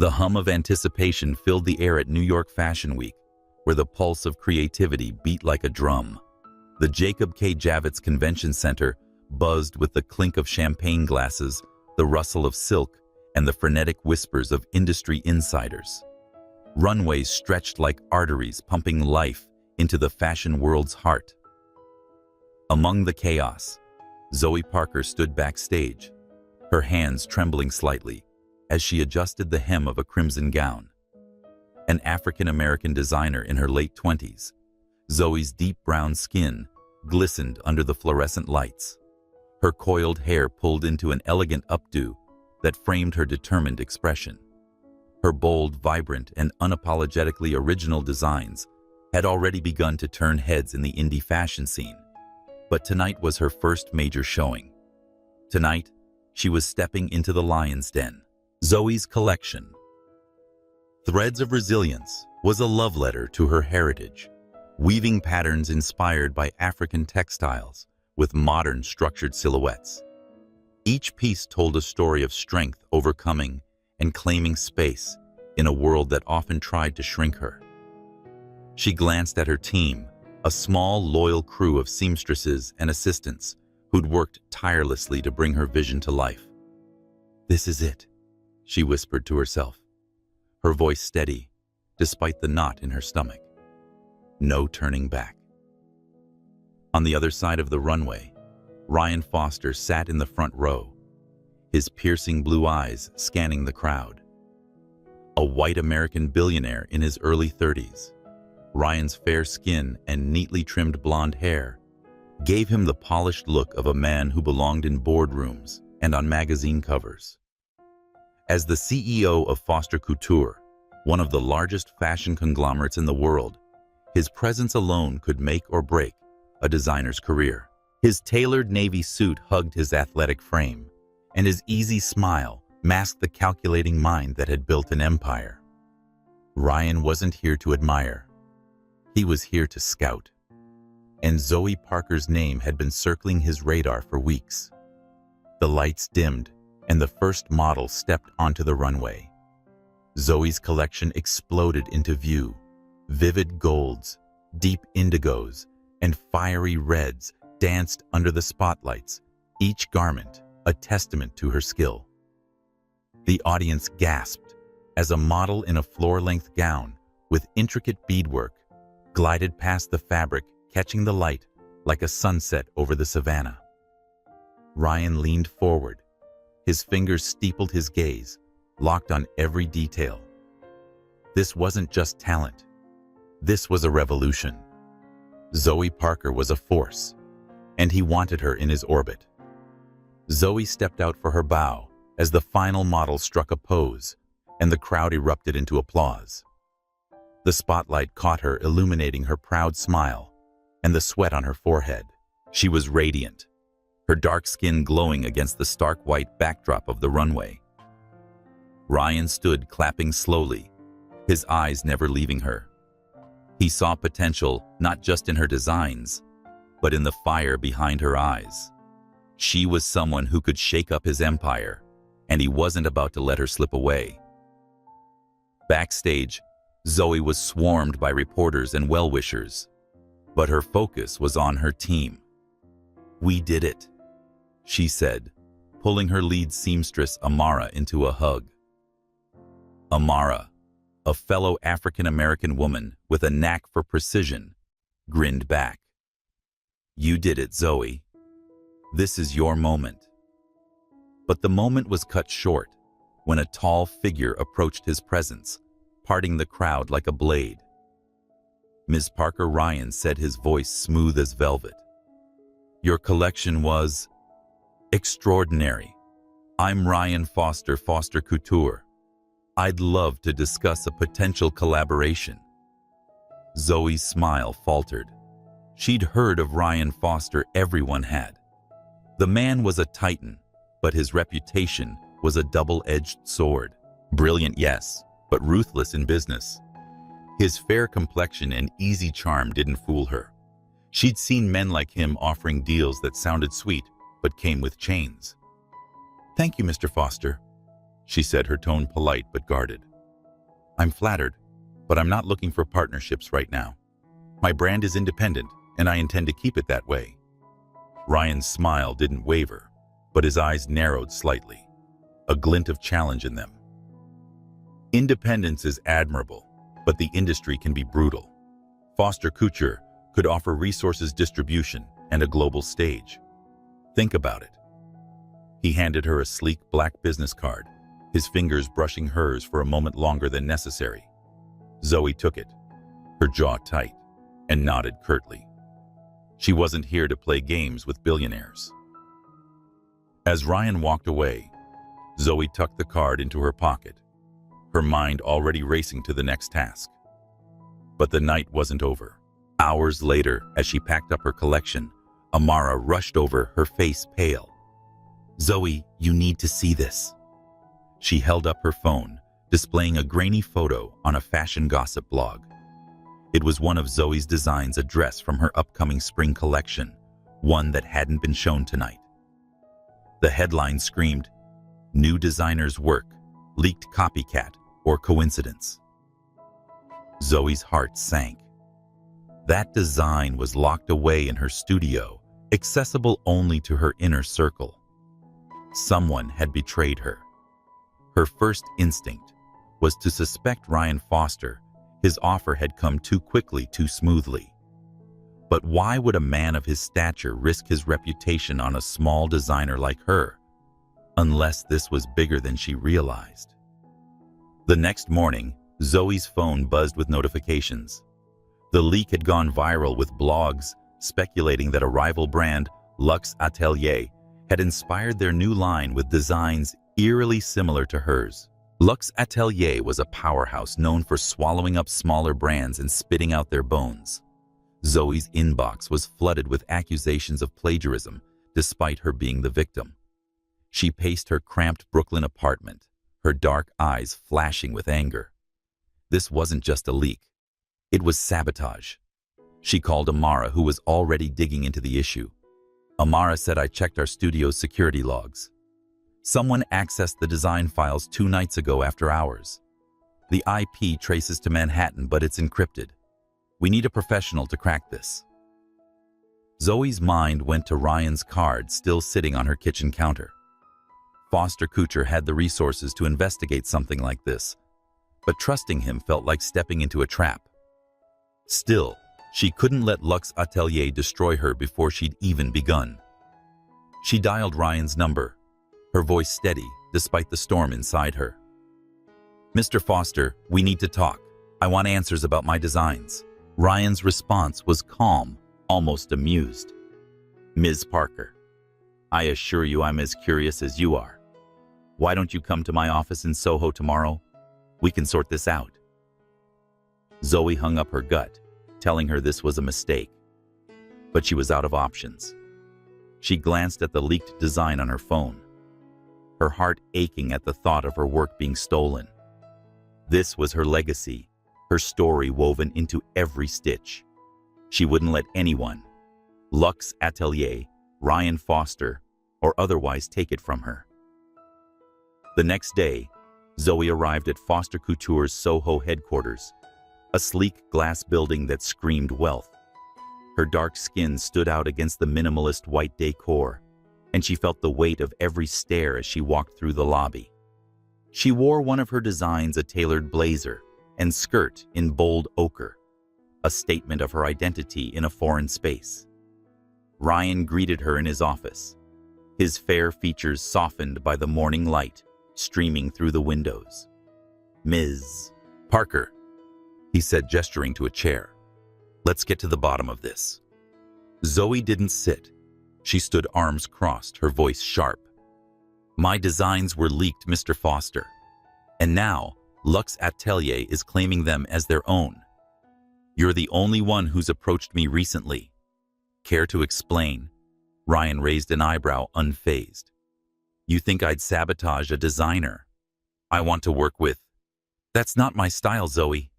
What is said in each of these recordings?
The hum of anticipation filled the air at New York Fashion Week, where the pulse of creativity beat like a drum. The Jacob K. Javits Convention Center buzzed with the clink of champagne glasses, the rustle of silk, and the frenetic whispers of industry insiders. Runways stretched like arteries pumping life into the fashion world's heart. Among the chaos, Zoe Parker stood backstage, her hands trembling slightly as she adjusted the hem of a crimson gown. An African-American designer in her late 20s, Zoe's deep brown skin glistened under the fluorescent lights, her coiled hair pulled into an elegant updo that framed her determined expression. Her bold, vibrant, and unapologetically original designs had already begun to turn heads in the indie fashion scene. But tonight was her first major showing. Tonight, she was stepping into the lion's den. Zoe's collection, Threads of Resilience, was a love letter to her heritage, weaving patterns inspired by African textiles with modern structured silhouettes. Each piece told a story of strength overcoming and claiming space in a world that often tried to shrink her. She glanced at her team, a small, loyal crew of seamstresses and assistants who'd worked tirelessly to bring her vision to life. "This is it," she whispered to herself, her voice steady despite the knot in her stomach. No turning back. On the other side of the runway, Ryan Foster sat in the front row, his piercing blue eyes scanning the crowd. A white American billionaire in his early 30s, Ryan's fair skin and neatly trimmed blonde hair gave him the polished look of a man who belonged in boardrooms and on magazine covers. As the CEO of Foster Couture, one of the largest fashion conglomerates in the world, his presence alone could make or break a designer's career. His tailored navy suit hugged his athletic frame, and his easy smile masked the calculating mind that had built an empire. Ryan wasn't here to admire. He was here to scout. And Zoe Parker's name had been circling his radar for weeks. The lights dimmed, and the first model stepped onto the runway. Zoe's collection exploded into view. Vivid golds, deep indigos, and fiery reds danced under the spotlights, each garment a testament to her skill. The audience gasped as a model in a floor-length gown with intricate beadwork glided past the fabric, catching the light like a sunset over the savannah. Ryan leaned forward. His fingers steepled his gaze, locked on every detail. This wasn't just talent. This was a revolution. Zoe Parker was a force, and he wanted her in his orbit. Zoe stepped out for her bow as the final model struck a pose, and the crowd erupted into applause. The spotlight caught her, illuminating her proud smile and the sweat on her forehead. She was radiant, her dark skin glowing against the stark white backdrop of the runway. Ryan stood clapping slowly, his eyes never leaving her. He saw potential not just in her designs, but in the fire behind her eyes. She was someone who could shake up his empire, and he wasn't about to let her slip away. Backstage, Zoe was swarmed by reporters and well-wishers, but her focus was on her team. "We did it," she said, pulling her lead seamstress Amara into a hug. Amara, a fellow African-American woman with a knack for precision, grinned back. "You did it, Zoe. This is your moment." But the moment was cut short when a tall figure approached his presence, parting the crowd like a blade. Ms. Parker, Ryan said, his voice smooth as velvet. "Your collection was extraordinary. I'm Ryan Foster, Foster Couture. I'd love to discuss a potential collaboration." Zoe's smile faltered. She'd heard of Ryan Foster, everyone had. The man was a titan, but his reputation was a double-edged sword. Brilliant, yes, but ruthless in business. His fair complexion and easy charm didn't fool her. She'd seen men like him offering deals that sounded sweet, but came with chains. "Thank you, Mr. Foster," she said, her tone polite but guarded. I'm flattered, but I'm not looking for partnerships right now. My brand is independent, and I intend to keep it that way. Ryan's smile didn't waver, but his eyes narrowed slightly, a glint of challenge in them. Independence is admirable, but the industry can be brutal. Foster Couture could offer resources distribution and a global stage. Think about it. He handed her a sleek black business card, his fingers brushing hers for a moment longer than necessary. Zoe took it, her jaw tight, and nodded curtly. She wasn't here to play games with billionaires. As Ryan walked away, Zoe tucked the card into her pocket, her mind already racing to the next task. But the night wasn't over. Hours later, as she packed up her collection, Amara rushed over, her face pale. "Zoe, you need to see this." She held up her phone, displaying a grainy photo on a fashion gossip blog. It was one of Zoe's designs, a dress from her upcoming spring collection, one that hadn't been shown tonight. The headline screamed, "New designer's work, leaked copycat, or coincidence?" Zoe's heart sank. That design was locked away in her studio, accessible only to her inner circle. Someone had betrayed her. Her first instinct was to suspect Ryan Foster. His offer had come too quickly, too smoothly. But why would a man of his stature risk his reputation on a small designer like her? Unless this was bigger than she realized. The next morning, Zoe's phone buzzed with notifications. The leak had gone viral, with blogs speculating that a rival brand, Luxe Atelier, had inspired their new line with designs eerily similar to hers. Luxe Atelier was a powerhouse known for swallowing up smaller brands and spitting out their bones. Zoe's inbox was flooded with accusations of plagiarism, despite her being the victim. She paced her cramped Brooklyn apartment, her dark eyes flashing with anger. This wasn't just a leak. It was sabotage. She called Amara, who was already digging into the issue. Amara said, "I checked our studio's security logs. Someone accessed the design files 2 nights ago after hours. The IP traces to Manhattan, but it's encrypted. We need a professional to crack this." Zoe's mind went to Ryan's card still sitting on her kitchen counter. Foster Couture had the resources to investigate something like this, but trusting him felt like stepping into a trap. Still, she couldn't let Luxe Atelier destroy her before she'd even begun. She dialed Ryan's number, her voice steady despite the storm inside her. "Mr. Foster, we need to talk. I want answers about my designs." Ryan's response was calm, almost amused. "Ms. Parker, I assure you I'm as curious as you are. Why don't you come to my office in Soho tomorrow? We can sort this out." Zoe hung up her gut, telling her this was a mistake. But she was out of options. She glanced at the leaked design on her phone, her heart aching at the thought of her work being stolen. This was her legacy, her story woven into every stitch. She wouldn't let anyone, Luxe Atelier, Ryan Foster, or otherwise, take it from her. The next day, Zoe arrived at Foster Couture's Soho headquarters, a sleek glass building that screamed wealth. Her dark skin stood out against the minimalist white decor, and she felt the weight of every stare as she walked through the lobby. She wore one of her designs, a tailored blazer and skirt in bold ochre, a statement of her identity in a foreign space. Ryan greeted her in his office, his fair features softened by the morning light streaming through the windows. "Ms. Parker," he said, gesturing to a chair. "Let's get to the bottom of this." Zoe didn't sit. She stood arms crossed, her voice sharp. "My designs were leaked, Mr. Foster, and now Luxe Atelier is claiming them as their own. You're the only one who's approached me recently. Care to explain?" Ryan raised an eyebrow, unfazed. "You think I'd sabotage a designer I want to work with? That's not my style, Zoe."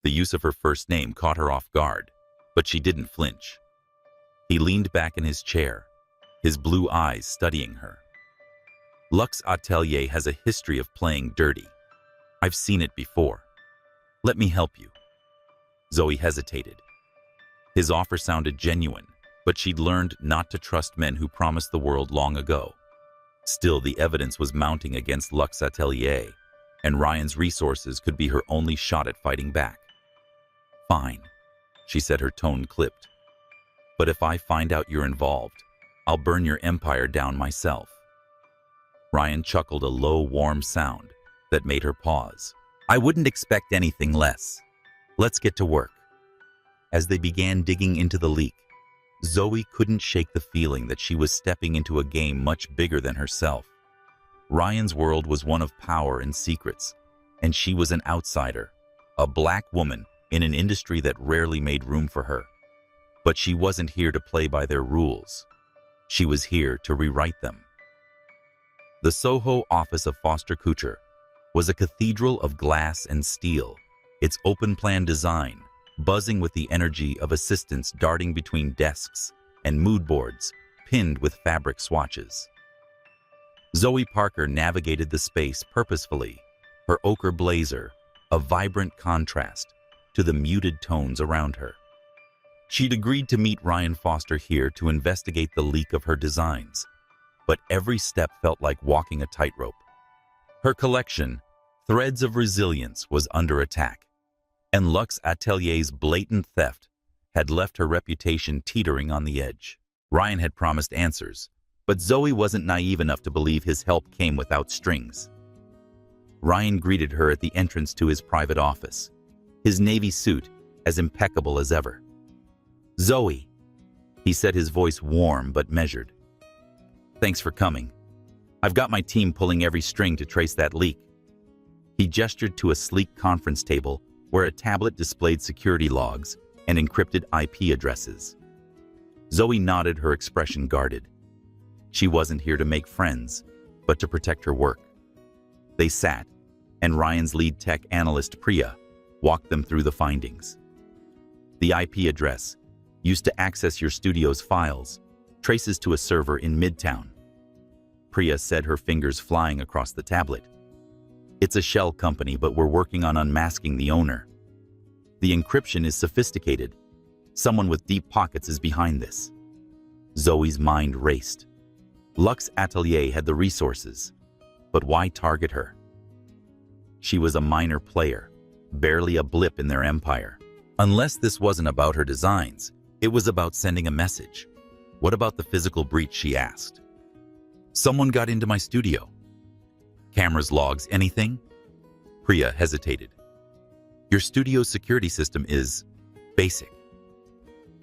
The use of her first name caught her off guard, but she didn't flinch. He leaned back in his chair, his blue eyes studying her. "Luxe Atelier has a history of playing dirty. I've seen it before. Let me help you. Zoe hesitated. His offer sounded genuine, but she'd learned not to trust men who promised the world long ago. Still, the evidence was mounting against Lux Atelier, and Ryan's resources could be her only shot at fighting back. Fine, she said, her tone clipped. But if I find out you're involved, I'll burn your empire down myself. Ryan chuckled, a low, warm sound that made her pause. I wouldn't expect anything less. Let's get to work. As they began digging into the leak, Zoe couldn't shake the feeling that she was stepping into a game much bigger than herself. Ryan's world was one of power and secrets, and she was an outsider, a black woman in an industry that rarely made room for her. But she wasn't here to play by their rules. She was here to rewrite them. The Soho office of Foster Couture was a cathedral of glass and steel, its open-plan design buzzing with the energy of assistants darting between desks and mood boards pinned with fabric swatches. Zoe Parker navigated the space purposefully, her ochre blazer a vibrant contrast to the muted tones around her. She'd agreed to meet Ryan Foster here to investigate the leak of her designs, but every step felt like walking a tightrope. Her collection, Threads of Resilience, was under attack, and Lux Atelier's blatant theft had left her reputation teetering on the edge. Ryan had promised answers, but Zoe wasn't naive enough to believe his help came without strings. Ryan greeted her at the entrance to his private office, his navy suit as impeccable as ever. Zoe, he said, his voice warm but measured. Thanks for coming. I've got my team pulling every string to trace that leak. He gestured to a sleek conference table where a tablet displayed security logs and encrypted IP addresses. Zoe nodded, her expression guarded. She wasn't here to make friends, but to protect her work. They sat, and Ryan's lead tech analyst, Priya, walked them through the findings. The IP address, used to access your studio's files, traces to a server in Midtown. Priya said, her fingers flying across the tablet. It's a shell company, but we're working on unmasking the owner. The encryption is sophisticated. Someone with deep pockets is behind this. Zoe's mind raced. Lux Atelier had the resources, but why target her? She was a minor player, barely a blip in their empire. Unless this wasn't about her designs, it was about sending a message. What about the physical breach, she asked. Someone got into my studio. Cameras, logs, anything? Priya hesitated. Your studio's security system is basic.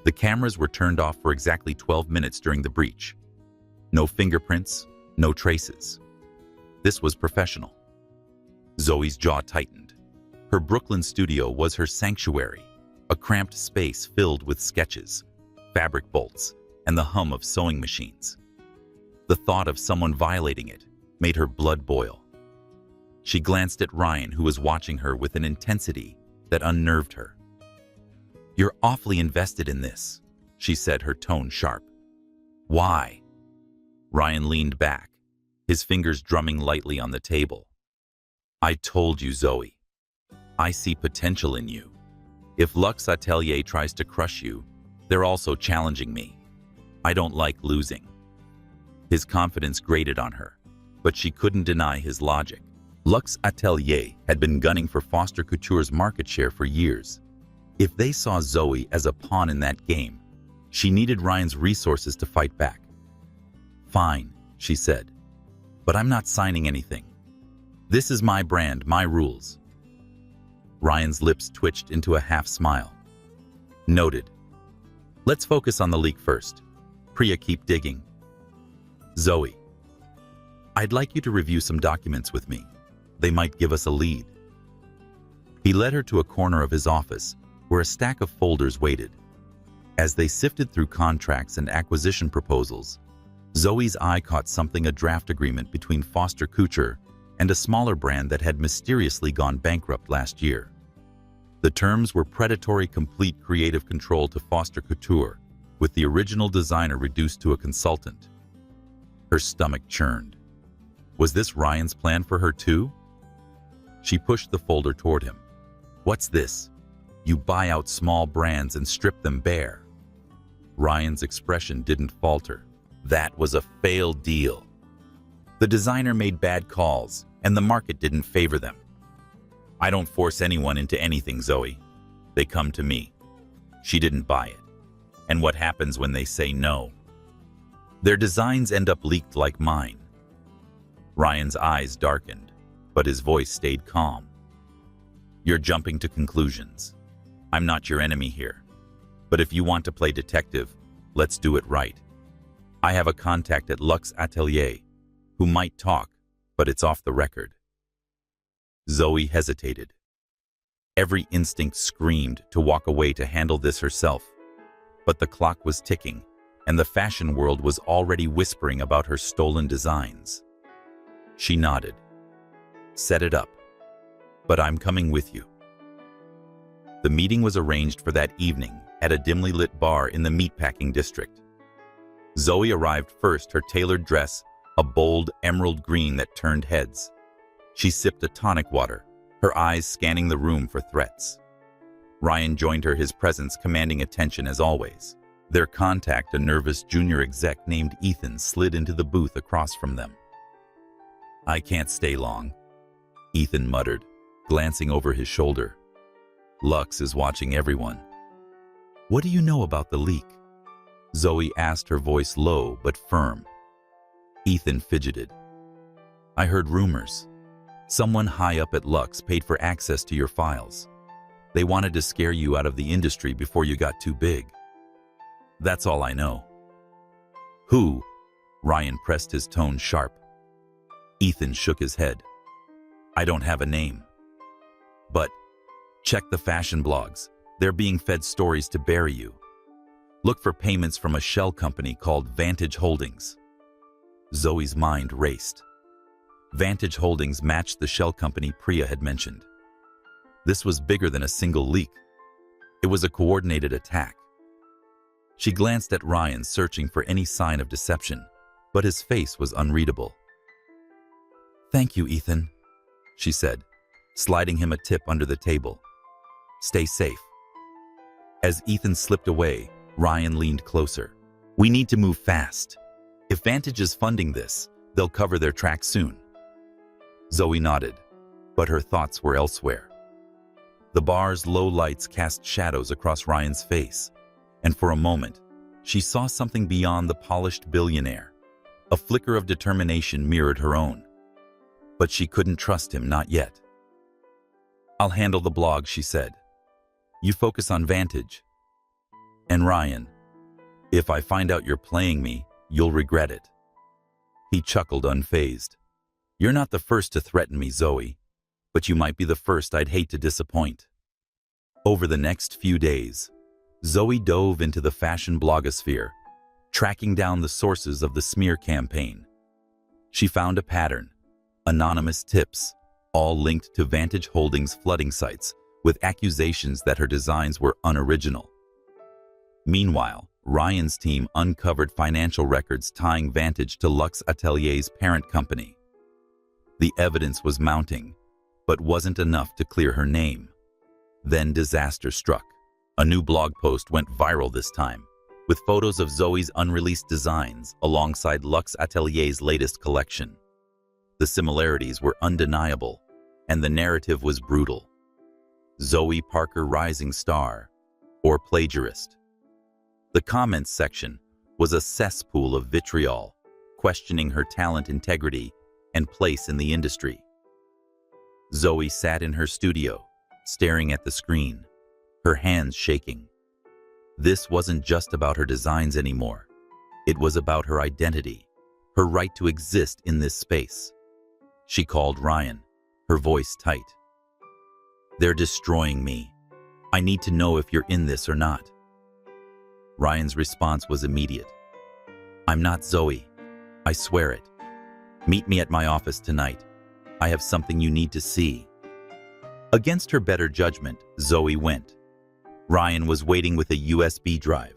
The cameras were turned off for exactly 12 minutes during the breach. No fingerprints, no traces. This was professional. Zoe's jaw tightened. Her Brooklyn studio was her sanctuary, a cramped space filled with sketches, fabric bolts, and the hum of sewing machines. The thought of someone violating it made her blood boil. She glanced at Ryan, who was watching her with an intensity that unnerved her. You're awfully invested in this, she said, her tone sharp. Why? Ryan leaned back, his fingers drumming lightly on the table. I told you, Zoe. I see potential in you. If Lux Atelier tries to crush you, they're also challenging me. I don't like losing. His confidence grated on her, but she couldn't deny his logic. Lux Atelier had been gunning for Foster Couture's market share for years. If they saw Zoe as a pawn in that game, she needed Ryan's resources to fight back. Fine, she said, but I'm not signing anything. This is my brand, my rules. Ryan's lips twitched into a half smile. Noted. Let's focus on the leak first. Priya, keep digging. Zoe, I'd like you to review some documents with me. They might give us a lead. He led her to a corner of his office where a stack of folders waited. As they sifted through contracts and acquisition proposals, Zoe's eye caught something: a draft agreement between Foster Couture and a smaller brand that had mysteriously gone bankrupt last year. The terms were predatory, complete creative control to Foster Couture, with the original designer reduced to a consultant. Her stomach churned. Was this Ryan's plan for her too? She pushed the folder toward him. "What's this? You buy out small brands and strip them bare." Ryan's expression didn't falter. That was a failed deal. The designer made bad calls, and the market didn't favor them. "I don't force anyone into anything, Zoe. They come to me." She didn't buy it. And what happens when they say no? Their designs end up leaked like mine. Ryan's eyes darkened, but his voice stayed calm. "You're jumping to conclusions. I'm not your enemy here. But if you want to play detective, let's do it right. I have a contact at Luxe Atelier who might talk, but it's off the record." Zoe hesitated. Every instinct screamed to walk away to handle this herself. But the clock was ticking, and the fashion world was already whispering about her stolen designs. She nodded. "Set it up. But I'm coming with you." The meeting was arranged for that evening at a dimly lit bar in the meatpacking district. Zoe arrived first, her tailored dress a bold emerald green that turned heads. She sipped a tonic water, her eyes scanning the room for threats. Ryan joined her, his presence commanding attention as always. Their contact, a nervous junior exec named Ethan, slid into the booth across from them. "I can't stay long," Ethan muttered, glancing over his shoulder. "Lux is watching everyone." "What do you know about the leak?" Zoe asked, her voice low but firm. Ethan fidgeted. "I heard rumors. Someone high up at Lux paid for access to your files. They wanted to scare you out of the industry before you got too big. That's all I know." "Who?" Ryan pressed his tone sharp. Ethan shook his head. "I don't have a name. But check the fashion blogs. They're being fed stories to bury you. Look for payments from a shell company called Vantage Holdings." Zoe's mind raced. Vantage Holdings matched the shell company Priya had mentioned. This was bigger than a single leak. It was a coordinated attack. She glanced at Ryan, searching for any sign of deception, but his face was unreadable. "Thank you, Ethan," she said, sliding him a tip under the table. "Stay safe." As Ethan slipped away, Ryan leaned closer. "We need to move fast. If Vantage is funding this, they'll cover their tracks soon." Zoe nodded, but her thoughts were elsewhere. The bar's low lights cast shadows across Ryan's face, and for a moment, she saw something beyond the polished billionaire. A flicker of determination mirrored her own. But she couldn't trust him, not yet. "I'll handle the blog," she said. "You focus on Vantage. And Ryan, if I find out you're playing me, you'll regret it." He chuckled, unfazed. "You're not the first to threaten me, Zoe, but you might be the first I'd hate to disappoint." Over the next few days, Zoe dove into the fashion blogosphere, tracking down the sources of the smear campaign. She found a pattern: anonymous tips, all linked to Vantage Holdings flooding sites, with accusations that her designs were unoriginal. Meanwhile, Ryan's team uncovered financial records tying Vantage to Luxe Atelier's parent company. The evidence was mounting, but wasn't enough to clear her name. Then disaster struck. A new blog post went viral this time, with photos of Zoe's unreleased designs alongside Luxe Atelier's latest collection. The similarities were undeniable, and the narrative was brutal. Zoe Parker, rising star, or plagiarist. The comments section was a cesspool of vitriol, questioning her talent, integrity, and place in the industry. Zoe sat in her studio, staring at the screen, her hands shaking. This wasn't just about her designs anymore. It was about her identity, her right to exist in this space. She called Ryan, her voice tight. "They're destroying me. I need to know if you're in this or not." Ryan's response was immediate. "I'm not Zoe. I swear it. Meet me at my office tonight. I have something you need to see." Against her better judgment, Zoe went. Ryan was waiting with a USB drive.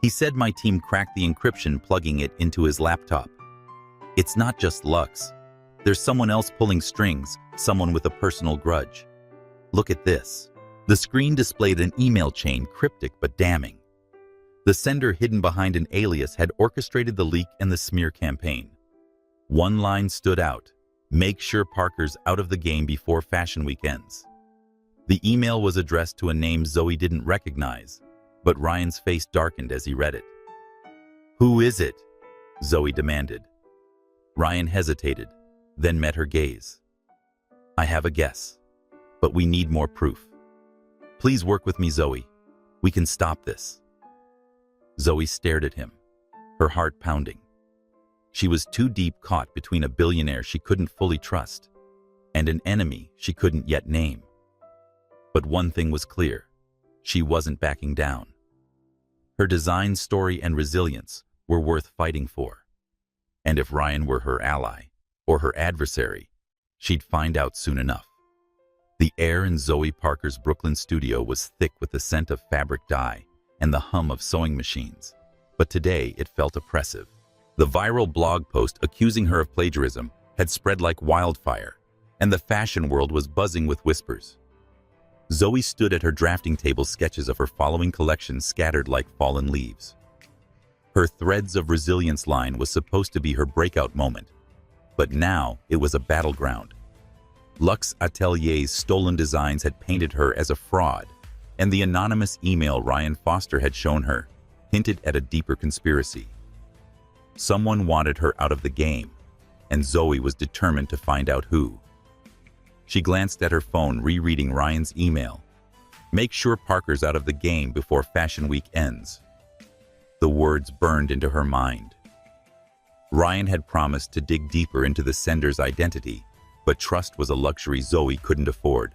He said, "My team cracked the encryption, plugging it into his laptop. It's not just Lux. There's someone else pulling strings, someone with a personal grudge. Look at this. The screen displayed an email chain, cryptic but damning. The sender, hidden behind an alias, had orchestrated the leak and the smear campaign. One line stood out: "Make sure Parker's out of the game before Fashion Week ends." The email was addressed to a name Zoe didn't recognize, but Ryan's face darkened as he read it. "Who is it?" Zoe demanded. Ryan hesitated, then met her gaze. "I have a guess, but we need more proof. Please work with me, Zoe. We can stop this." Zoe stared at him, her heart pounding. She was too deep caught between a billionaire she couldn't fully trust and an enemy she couldn't yet name. But one thing was clear: she wasn't backing down. Her design story and resilience were worth fighting for. And if Ryan were her ally or her adversary, she'd find out soon enough. The air in Zoe Parker's Brooklyn studio was thick with the scent of fabric dye and the hum of sewing machines, but today it felt oppressive. The viral blog post accusing her of plagiarism had spread like wildfire, and the fashion world was buzzing with whispers. Zoe stood at her drafting table, sketches of her following collection scattered like fallen leaves. Her Threads of Resilience line was supposed to be her breakout moment, but now it was a battleground. Luxe Atelier's stolen designs had painted her as a fraud, and the anonymous email Ryan Foster had shown her hinted at a deeper conspiracy. Someone wanted her out of the game, and Zoe was determined to find out who. She glanced at her phone, rereading Ryan's email. "Make sure Parker's out of the game before Fashion Week ends." The words burned into her mind. Ryan had promised to dig deeper into the sender's identity, but trust was a luxury Zoe couldn't afford.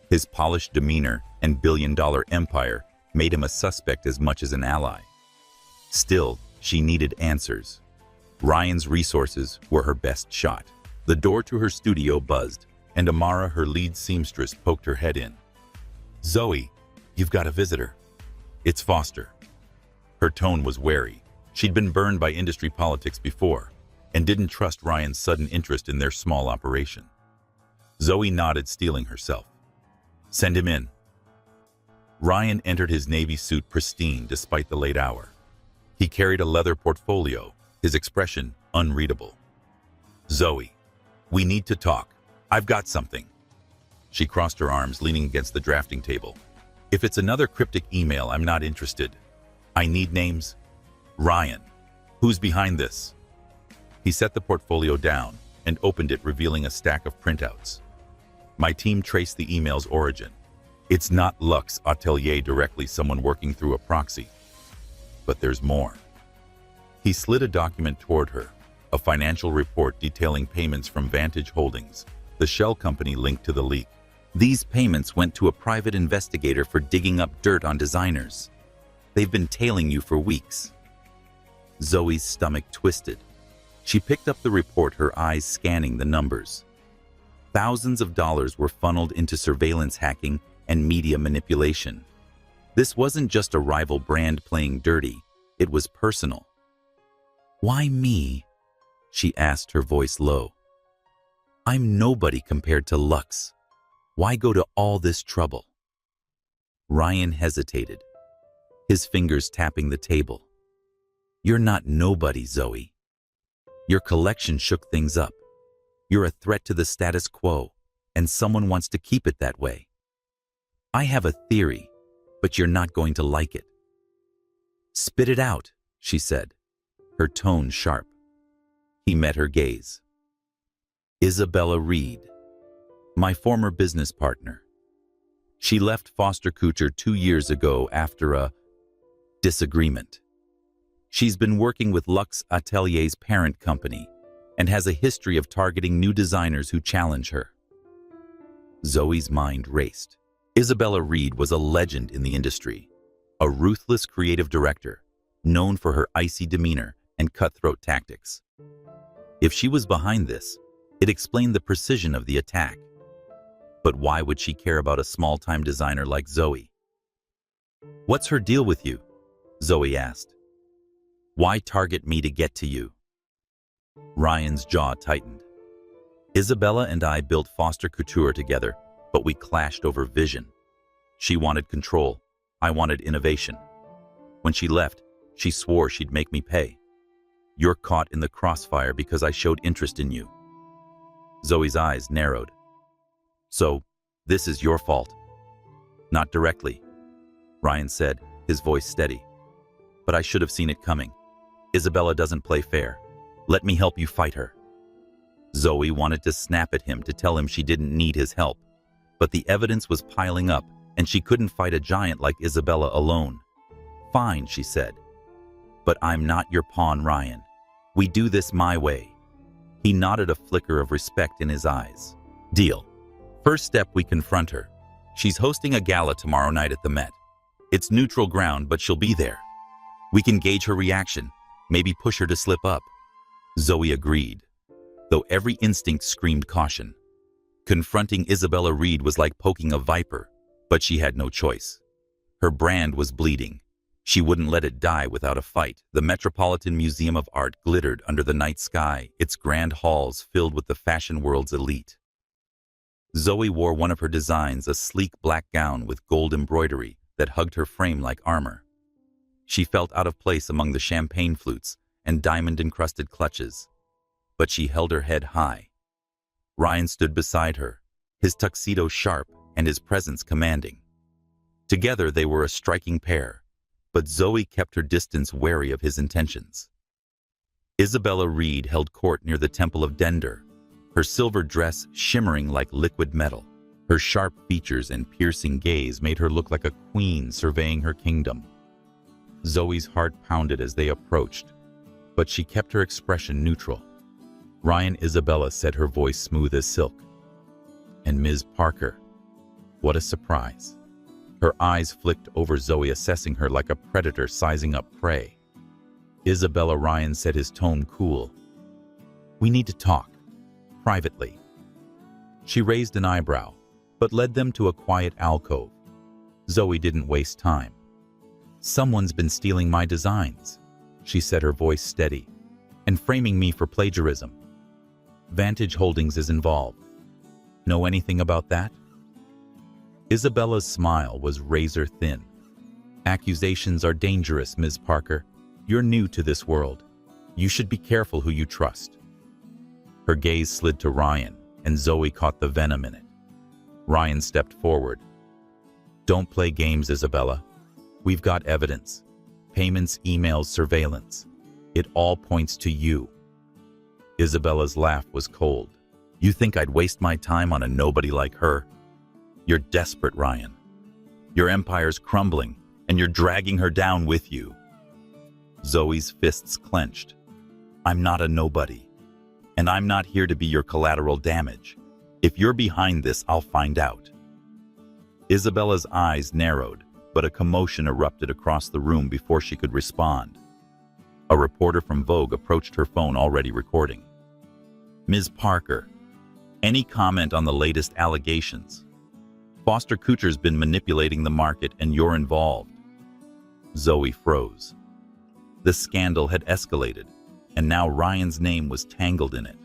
His polished demeanor and billion-dollar empire made him a suspect as much as an ally. Still, she needed answers. Ryan's resources were her best shot. The door to her studio buzzed, and Amara, her lead seamstress, poked her head in. "Zoe, you've got a visitor." "It's Foster." Her tone was wary. She'd been burned by industry politics before, and didn't trust Ryan's sudden interest in their small operation. Zoe nodded, steeling herself. "Send him in." Ryan entered, his navy suit pristine despite the late hour. He carried a leather portfolio, his expression unreadable. "Zoe, we need to talk. I've got something." She crossed her arms, leaning against the drafting table. "If it's another cryptic email, I'm not interested. I need names." "Ryan, who's behind this?" He set the portfolio down and opened it, revealing a stack of printouts. "My team traced the email's origin. It's not Luxe Atelier directly, someone working through a proxy. But there's more." He slid a document toward her, a financial report detailing payments from Vantage Holdings, the shell company linked to the leak. "These payments went to a private investigator for digging up dirt on designers. They've been tailing you for weeks." Zoe's stomach twisted. She picked up the report, her eyes scanning the numbers. Thousands of dollars were funneled into surveillance hacking and media manipulation. This wasn't just a rival brand playing dirty, it was personal. "Why me?" she asked, her voice low. "I'm nobody compared to Luxe. Why go to all this trouble?" Ryan hesitated, his fingers tapping the table. "You're not nobody, Zoe. Your collection shook things up. You're a threat to the status quo, and someone wants to keep it that way. I have a theory, but you're not going to like it." "Spit it out," she said, her tone sharp. He met her gaze. "Isabella Reed, my former business partner. She left Foster Couture 2 years ago after a disagreement. She's been working with Luxe Atelier's parent company and has a history of targeting new designers who challenge her." Zoe's mind raced. Isabella Reed was a legend in the industry, a ruthless creative director, known for her icy demeanor and cutthroat tactics. If she was behind this, it explained the precision of the attack. But why would she care about a small-time designer like Zoe? "What's her deal with you?" Zoe asked. "Why target me to get to you?" Ryan's jaw tightened. Isabella and I built Foster Couture together, but we clashed over vision. She wanted control. I wanted innovation. When she left, she swore she'd make me pay. You're caught in the crossfire because I showed interest in you. Zoe's eyes narrowed. So, this is your fault. Not directly, Ryan said, his voice steady. But I should have seen it coming. Isabella doesn't play fair. Let me help you fight her. Zoe wanted to snap at him to tell him she didn't need his help, but the evidence was piling up and she couldn't fight a giant like Isabella alone. Fine, she said. But I'm not your pawn, Ryan. We do this my way. He nodded, a flicker of respect in his eyes. Deal. First step, we confront her. She's hosting a gala tomorrow night at the Met. It's neutral ground, but she'll be there. We can gauge her reaction, maybe push her to slip up. Zoe agreed, though every instinct screamed caution. Confronting Isabella Reed was like poking a viper, but she had no choice. Her brand was bleeding. She wouldn't let it die without a fight. The Metropolitan Museum of Art glittered under the night sky, its grand halls filled with the fashion world's elite. Zoe wore one of her designs, a sleek black gown with gold embroidery that hugged her frame like armor. She felt out of place among the champagne flutes and diamond-encrusted clutches, but she held her head high. Ryan stood beside her, his tuxedo sharp and his presence commanding. Together they were a striking pair, but Zoe kept her distance, wary of his intentions. Isabella Reed held court near the Temple of Dender, her silver dress shimmering like liquid metal. Her sharp features and piercing gaze made her look like a queen surveying her kingdom. Zoe's heart pounded as they approached, but she kept her expression neutral. Ryan, Isabella said, her voice smooth as silk. And Ms. Parker. What a surprise. Her eyes flicked over Zoe, assessing her like a predator sizing up prey. Isabella, Ryan said, his tone cool. We need to talk. Privately. She raised an eyebrow, but led them to a quiet alcove. Zoe didn't waste time. Someone's been stealing my designs, she said, her voice steady, and framing me for plagiarism. Vantage Holdings is involved. Know anything about that? Isabella's smile was razor thin. Accusations are dangerous, Ms. Parker. You're new to this world. You should be careful who you trust. Her gaze slid to Ryan, and Zoe caught the venom in it. Ryan stepped forward. Don't play games, Isabella. We've got evidence. Payments, emails, surveillance. It all points to you. Isabella's laugh was cold. You think I'd waste my time on a nobody like her? You're desperate, Ryan. Your empire's crumbling, and you're dragging her down with you. Zoe's fists clenched. I'm not a nobody, and I'm not here to be your collateral damage. If you're behind this, I'll find out. Isabella's eyes narrowed, but a commotion erupted across the room before she could respond. A reporter from Vogue approached her phone, already recording. Ms. Parker, any comment on the latest allegations? Foster Couture's been manipulating the market and you're involved. Zoe froze. The scandal had escalated, and now Ryan's name was tangled in it.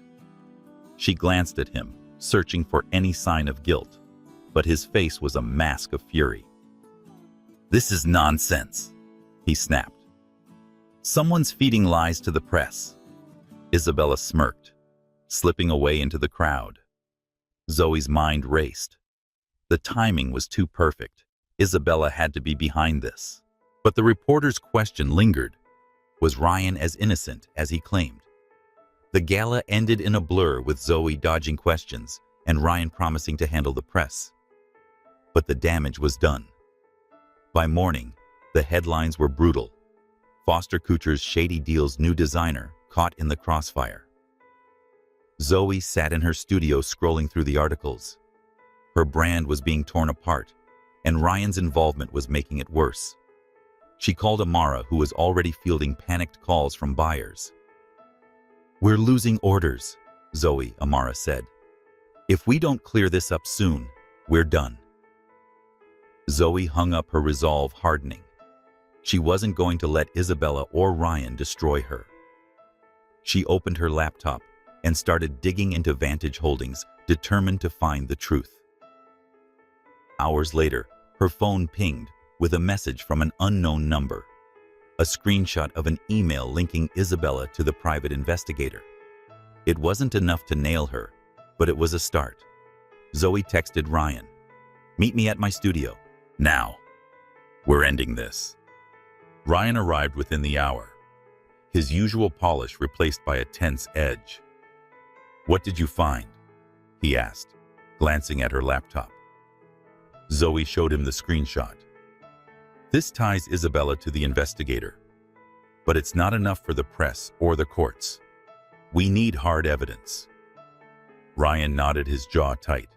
She glanced at him, searching for any sign of guilt, but his face was a mask of fury. This is nonsense, he snapped. Someone's feeding lies to the press. Isabella smirked, slipping away into the crowd. Zoe's mind raced. The timing was too perfect. Isabella had to be behind this. But the reporter's question lingered. Was Ryan as innocent as he claimed? The gala ended in a blur, with Zoe dodging questions and Ryan promising to handle the press. But the damage was done. By morning, the headlines were brutal. Foster Couture's shady deal's new designer caught in the crossfire. Zoe sat in her studio scrolling through the articles. Her brand was being torn apart, and Ryan's involvement was making it worse. She called Amara, who was already fielding panicked calls from buyers. We're losing orders, Zoe, Amara said. If we don't clear this up soon, we're done. Zoe hung up, her resolve hardening. She wasn't going to let Isabella or Ryan destroy her. She opened her laptop, and started digging into Vantage Holdings, determined to find the truth. Hours later, her phone pinged with a message from an unknown number, a screenshot of an email linking Isabella to the private investigator. It wasn't enough to nail her, but it was a start. Zoe texted Ryan, "Meet me at my studio. Now. We're ending this." Ryan arrived within the hour, his usual polish replaced by a tense edge. "What did you find?" he asked, glancing at her laptop. Zoe showed him the screenshot. "This ties Isabella to the investigator, but it's not enough for the press or the courts. We need hard evidence." Ryan nodded, his jaw tight.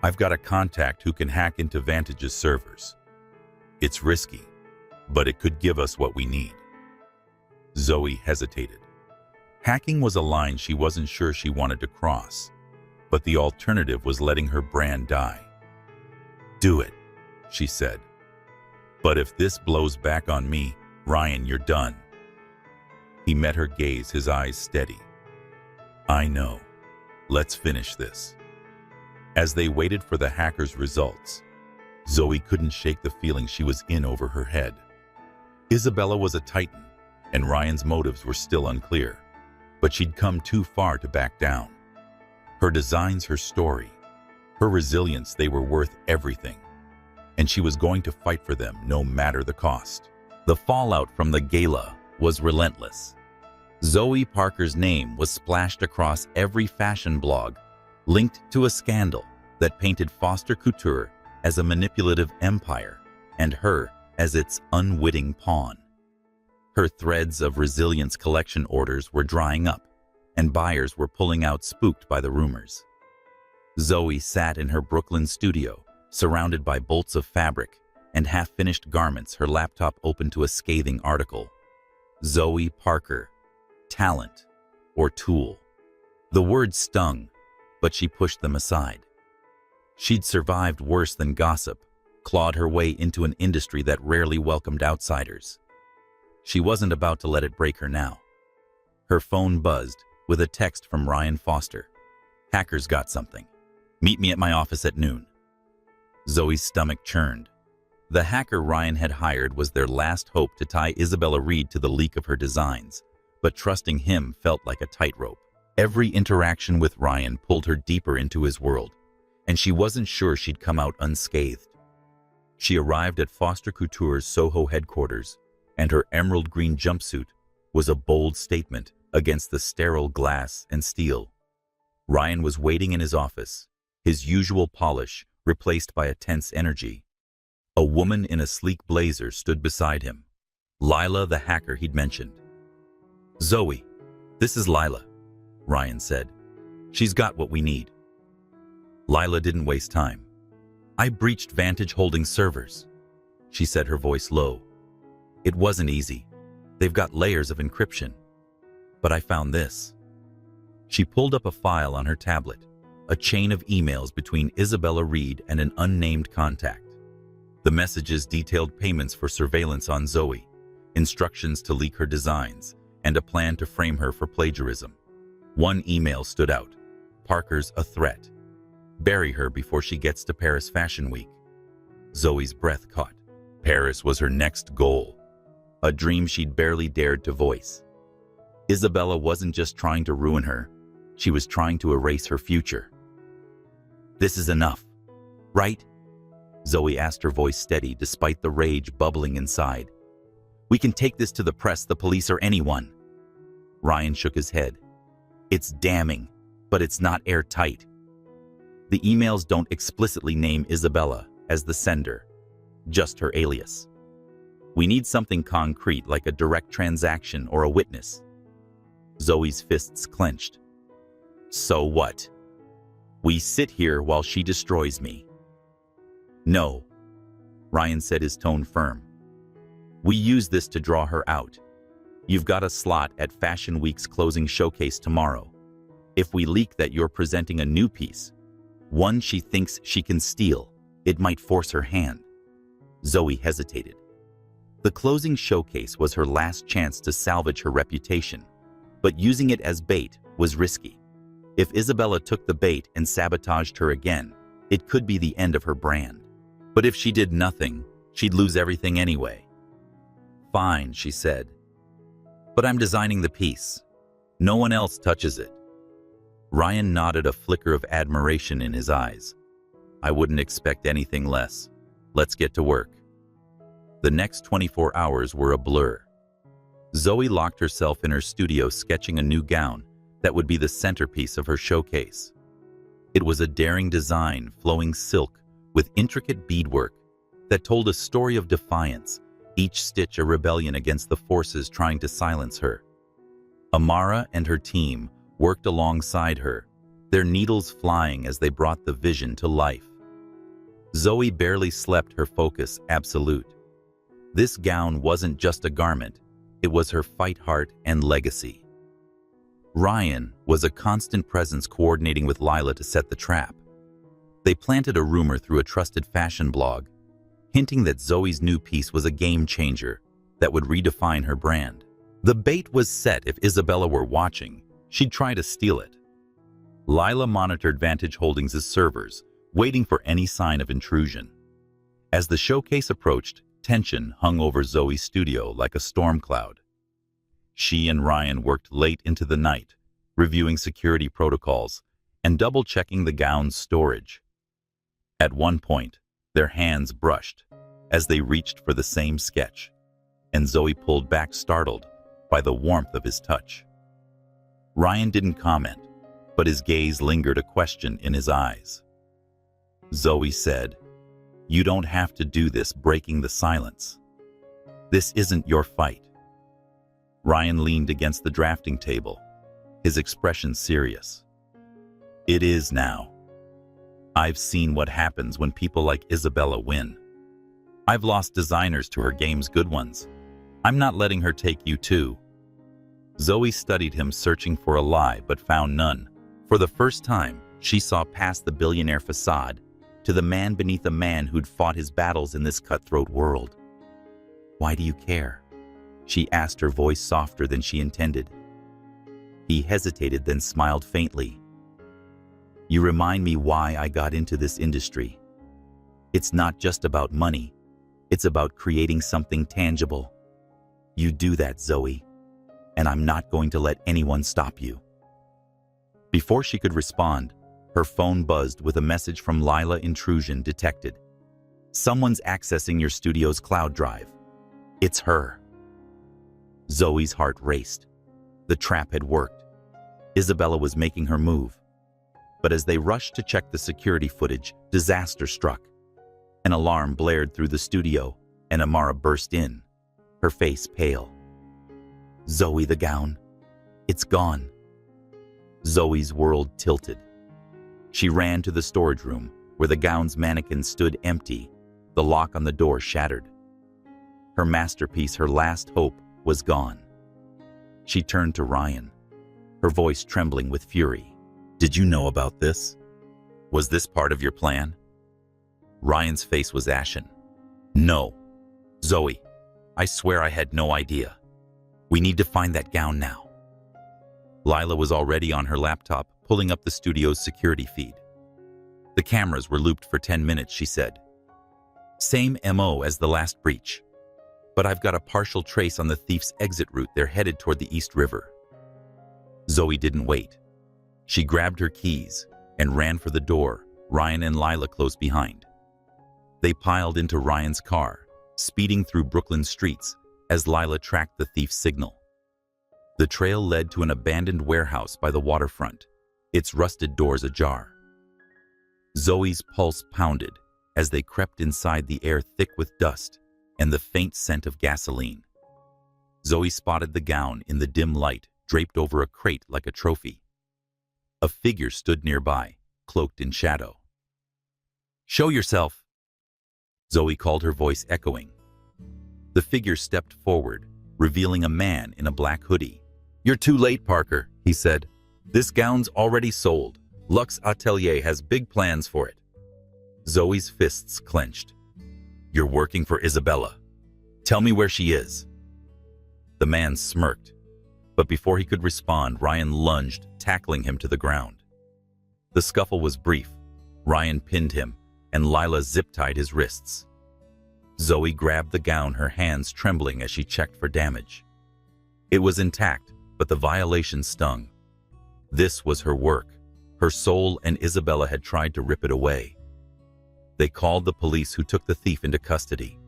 "I've got a contact who can hack into Vantage's servers. It's risky, but it could give us what we need." Zoe hesitated. Hacking was a line she wasn't sure she wanted to cross, but the alternative was letting her brand die. "Do it," she said. "But if this blows back on me, Ryan, you're done." He met her gaze, his eyes steady. "I know. Let's finish this." As they waited for the hacker's results, Zoe couldn't shake the feeling she was in over her head. Isabella was a titan, and Ryan's motives were still unclear, but she'd come too far to back down. Her designs, her story, her resilience, they were worth everything, and she was going to fight for them no matter the cost. The fallout from the gala was relentless. Zoe Parker's name was splashed across every fashion blog, linked to a scandal that painted Foster Couture as a manipulative empire and her as its unwitting pawn. Her threads of resilience collection orders were drying up, and buyers were pulling out, spooked by the rumors. Zoe sat in her Brooklyn studio, surrounded by bolts of fabric and half-finished garments, her laptop open to a scathing article. Zoe Parker, talent or tool? The words stung, but she pushed them aside. She'd survived worse than gossip, clawed her way into an industry that rarely welcomed outsiders. She wasn't about to let it break her now. Her phone buzzed with a text from Ryan Foster. "Hackers got something. Meet me at my office at noon." Zoe's stomach churned. The hacker Ryan had hired was their last hope to tie Isabella Reed to the leak of her designs, but trusting him felt like a tightrope. Every interaction with Ryan pulled her deeper into his world, and she wasn't sure she'd come out unscathed. She arrived at Foster Couture's Soho headquarters, and her emerald green jumpsuit was a bold statement against the sterile glass and steel. Ryan was waiting in his office, his usual polish replaced by a tense energy. A woman in a sleek blazer stood beside him, Lila, the hacker he'd mentioned. "Zoe, this is Lila," Ryan said. "She's got what we need." Lila didn't waste time. "I breached Vantage Holdings servers," she said, her voice low. "It wasn't easy. They've got layers of encryption. But I found this." She pulled up a file on her tablet, a chain of emails between Isabella Reed and an unnamed contact. The messages detailed payments for surveillance on Zoe, instructions to leak her designs, and a plan to frame her for plagiarism. One email stood out. "Parker's a threat. Bury her before she gets to Paris Fashion Week." Zoe's breath caught. Paris was her next goal, a dream she'd barely dared to voice. Isabella wasn't just trying to ruin her, she was trying to erase her future. "This is enough, right?" Zoe asked, her voice steady despite the rage bubbling inside. "We can take this to the press, the police, or anyone." Ryan shook his head. "It's damning, but it's not airtight. The emails don't explicitly name Isabella as the sender, just her alias. We need something concrete, like a direct transaction or a witness." Zoe's fists clenched. "So what? We sit here while she destroys me?" "No," Ryan said, his tone firm. "We use this to draw her out. You've got a slot at Fashion Week's closing showcase tomorrow. If we leak that you're presenting a new piece, one she thinks she can steal, it might force her hand." Zoe hesitated. The closing showcase was her last chance to salvage her reputation, but using it as bait was risky. If Isabella took the bait and sabotaged her again, it could be the end of her brand. But if she did nothing, she'd lose everything anyway. "Fine," she said. "But I'm designing the piece. No one else touches it." Ryan nodded, a flicker of admiration in his eyes. "I wouldn't expect anything less. Let's get to work." The next 24 hours were a blur. Zoe locked herself in her studio sketching a new gown that would be the centerpiece of her showcase. It was a daring design, flowing silk with intricate beadwork that told a story of defiance, each stitch a rebellion against the forces trying to silence her. Amara and her team worked alongside her, their needles flying as they brought the vision to life. Zoe barely slept, her focus absolute. This gown wasn't just a garment, it was her fight heart and legacy. Ryan was a constant presence, coordinating with Lila to set the trap. They planted a rumor through a trusted fashion blog, hinting that Zoe's new piece was a game changer that would redefine her brand. The bait was set. If Isabella were watching, she'd try to steal it. Lila monitored Vantage Holdings' servers, waiting for any sign of intrusion. As the showcase approached, tension hung over Zoe's studio like a storm cloud. She and Ryan worked late into the night, reviewing security protocols and double-checking the gown's storage. At one point, their hands brushed as they reached for the same sketch, and Zoe pulled back, startled by the warmth of his touch. Ryan didn't comment, but his gaze lingered, a question in his eyes. Zoe said, "You don't have to do this," breaking the silence. "This isn't your fight." Ryan leaned against the drafting table, his expression serious. "It is now. I've seen what happens when people like Isabella win. I've lost designers to her games, good ones. I'm not letting her take you too." Zoe studied him, searching for a lie, but found none. For the first time, she saw past the billionaire facade to the man beneath, a man who'd fought his battles in this cutthroat world. "Why do you care?" she asked, her voice softer than she intended. He hesitated, then smiled faintly. "You remind me why I got into this industry. It's not just about money. It's about creating something tangible. You do that, Zoe, and I'm not going to let anyone stop you." Before she could respond, her phone buzzed with a message from Lila. "Intrusion detected. Someone's accessing your studio's cloud drive. It's her." Zoe's heart raced. The trap had worked. Isabella was making her move. But as they rushed to check the security footage, disaster struck. An alarm blared through the studio, and Amara burst in, her face pale. "Zoe, the gown. It's gone." Zoe's world tilted. She ran to the storage room, where the gown's mannequin stood empty, the lock on the door shattered. Her masterpiece, her last hope, was gone. She turned to Ryan, her voice trembling with fury. "Did you know about this? Was this part of your plan?" Ryan's face was ashen. "No. Zoe, I swear I had no idea. We need to find that gown now." Lila was already on her laptop, pulling up the studio's security feed. "The cameras were looped for 10 minutes, she said. "Same MO as the last breach. But I've got a partial trace on the thief's exit route. They're headed toward the East River." Zoe didn't wait. She grabbed her keys and ran for the door, Ryan and Lila close behind. They piled into Ryan's car, speeding through Brooklyn streets as Lila tracked the thief's signal. The trail led to an abandoned warehouse by the waterfront, its rusted doors ajar. Zoe's pulse pounded as they crept inside, the air thick with dust and the faint scent of gasoline. Zoe spotted the gown in the dim light, draped over a crate like a trophy. A figure stood nearby, cloaked in shadow. "Show yourself!" Zoe called, her voice echoing. The figure stepped forward, revealing a man in a black hoodie. "You're too late, Parker," he said. "This gown's already sold. Luxe Atelier has big plans for it." Zoe's fists clenched. "You're working for Isabella. Tell me where she is." The man smirked. But before he could respond, Ryan lunged, tackling him to the ground. The scuffle was brief. Ryan pinned him, and Lila zip-tied his wrists. Zoe grabbed the gown, her hands trembling as she checked for damage. It was intact, but the violation stung. This was her work, her soul, and Isabella had tried to rip it away. They called the police, who took the thief into custody.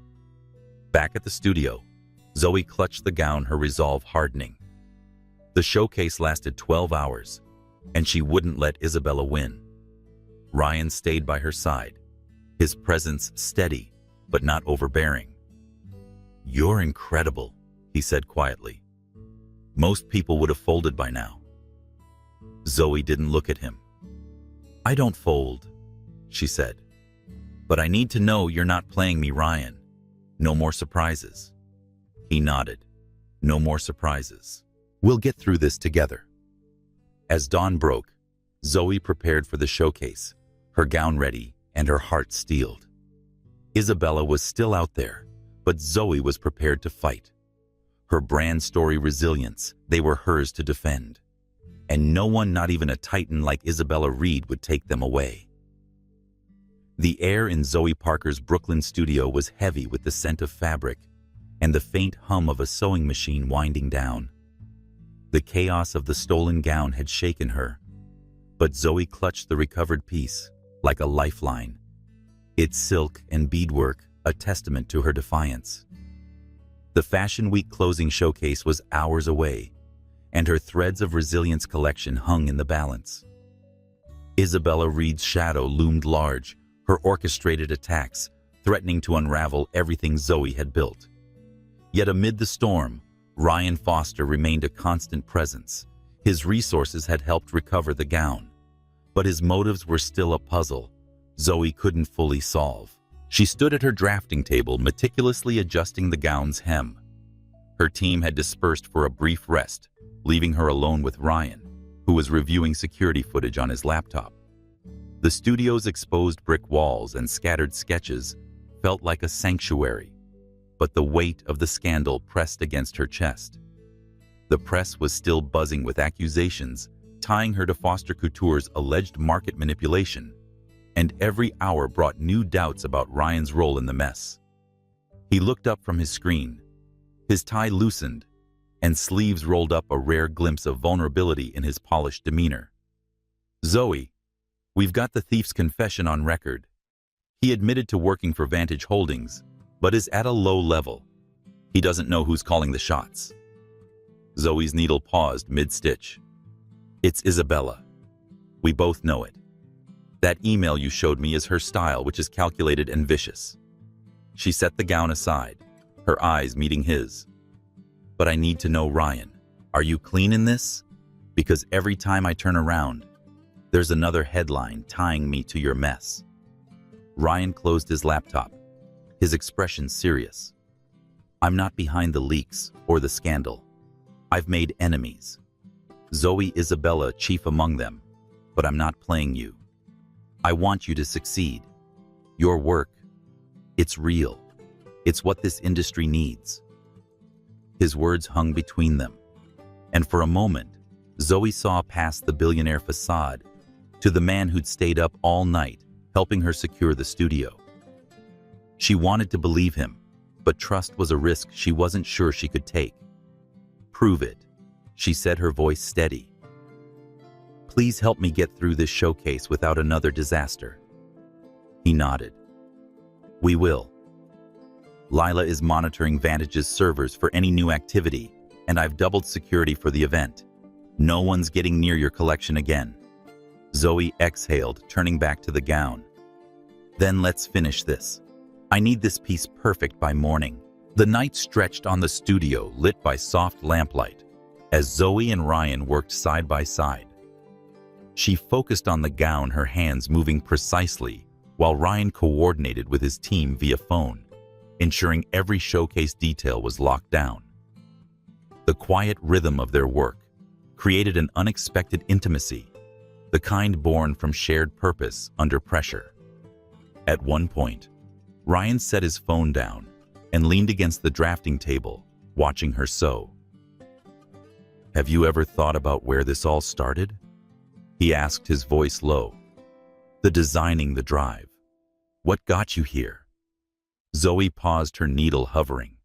Back at the studio, Zoe clutched the gown, her resolve hardening. The showcase lasted 12 hours, and she wouldn't let Isabella win. Ryan stayed by her side, his presence steady but not overbearing. "You're incredible," he said quietly. "Most people would have folded by now." Zoe didn't look at him. "I don't fold," she said. "But I need to know you're not playing me, Ryan. No more surprises." He nodded. "No more surprises. We'll get through this together." As dawn broke, Zoe prepared for the showcase, her gown ready and her heart steeled. Isabella was still out there, but Zoe was prepared to fight. Her brand story, resilience, they were hers to defend. And no one, not even a titan like Isabella Reed, would take them away. The air in Zoe Parker's Brooklyn studio was heavy with the scent of fabric and the faint hum of a sewing machine winding down. The chaos of the stolen gown had shaken her, but Zoe clutched the recovered piece like a lifeline, its silk and beadwork a testament to her defiance. The Fashion Week closing showcase was hours away, and her Threads of Resilience collection hung in the balance. Isabella Reed's shadow loomed large, her orchestrated attacks threatening to unravel everything Zoe had built. Yet amid the storm, Ryan Foster remained a constant presence. His resources had helped recover the gown, but his motives were still a puzzle Zoe couldn't fully solve. She stood at her drafting table, meticulously adjusting the gown's hem. Her team had dispersed for a brief rest, leaving her alone with Ryan, who was reviewing security footage on his laptop. The studio's exposed brick walls and scattered sketches felt like a sanctuary, but the weight of the scandal pressed against her chest. The press was still buzzing with accusations, tying her to Foster Couture's alleged market manipulation, and every hour brought new doubts about Ryan's role in the mess. He looked up from his screen, his tie loosened, and sleeves rolled up, a rare glimpse of vulnerability in his polished demeanor. "Zoe, we've got the thief's confession on record. He admitted to working for Vantage Holdings, but is at a low level. He doesn't know who's calling the shots." Zoe's needle paused mid-stitch. "It's Isabella. We both know it. That email you showed me is her style, which is calculated and vicious." She set the gown aside, her eyes meeting his. "But I need to know, Ryan, are you clean in this? Because every time I turn around, there's another headline tying me to your mess." Ryan closed his laptop, his expression serious. "I'm not behind the leaks or the scandal. I've made enemies. Zoe Isabella chief among them, but I'm not playing you. I want you to succeed. Your work, it's real. It's what this industry needs." His words hung between them, and for a moment, Zoe saw past the billionaire facade to the man who'd stayed up all night helping her secure the studio. She wanted to believe him, but trust was a risk she wasn't sure she could take. "Prove it," she said, her voice steady. "Please help me get through this showcase without another disaster." He nodded. "We will. Lila is monitoring Vantage's servers for any new activity, and I've doubled security for the event. No one's getting near your collection again." Zoe exhaled, turning back to the gown. "Then let's finish this. I need this piece perfect by morning." The night stretched on the studio, lit by soft lamplight, as Zoe and Ryan worked side by side. She focused on the gown, her hands moving precisely, while Ryan coordinated with his team via phone, ensuring every showcase detail was locked down. The quiet rhythm of their work created an unexpected intimacy, the kind born from shared purpose under pressure. At one point, Ryan set his phone down and leaned against the drafting table, watching her sew. Have you ever thought about where this all started? He asked, his voice low. The designing, the drive. What got you here? Zoe paused, her needle hovering.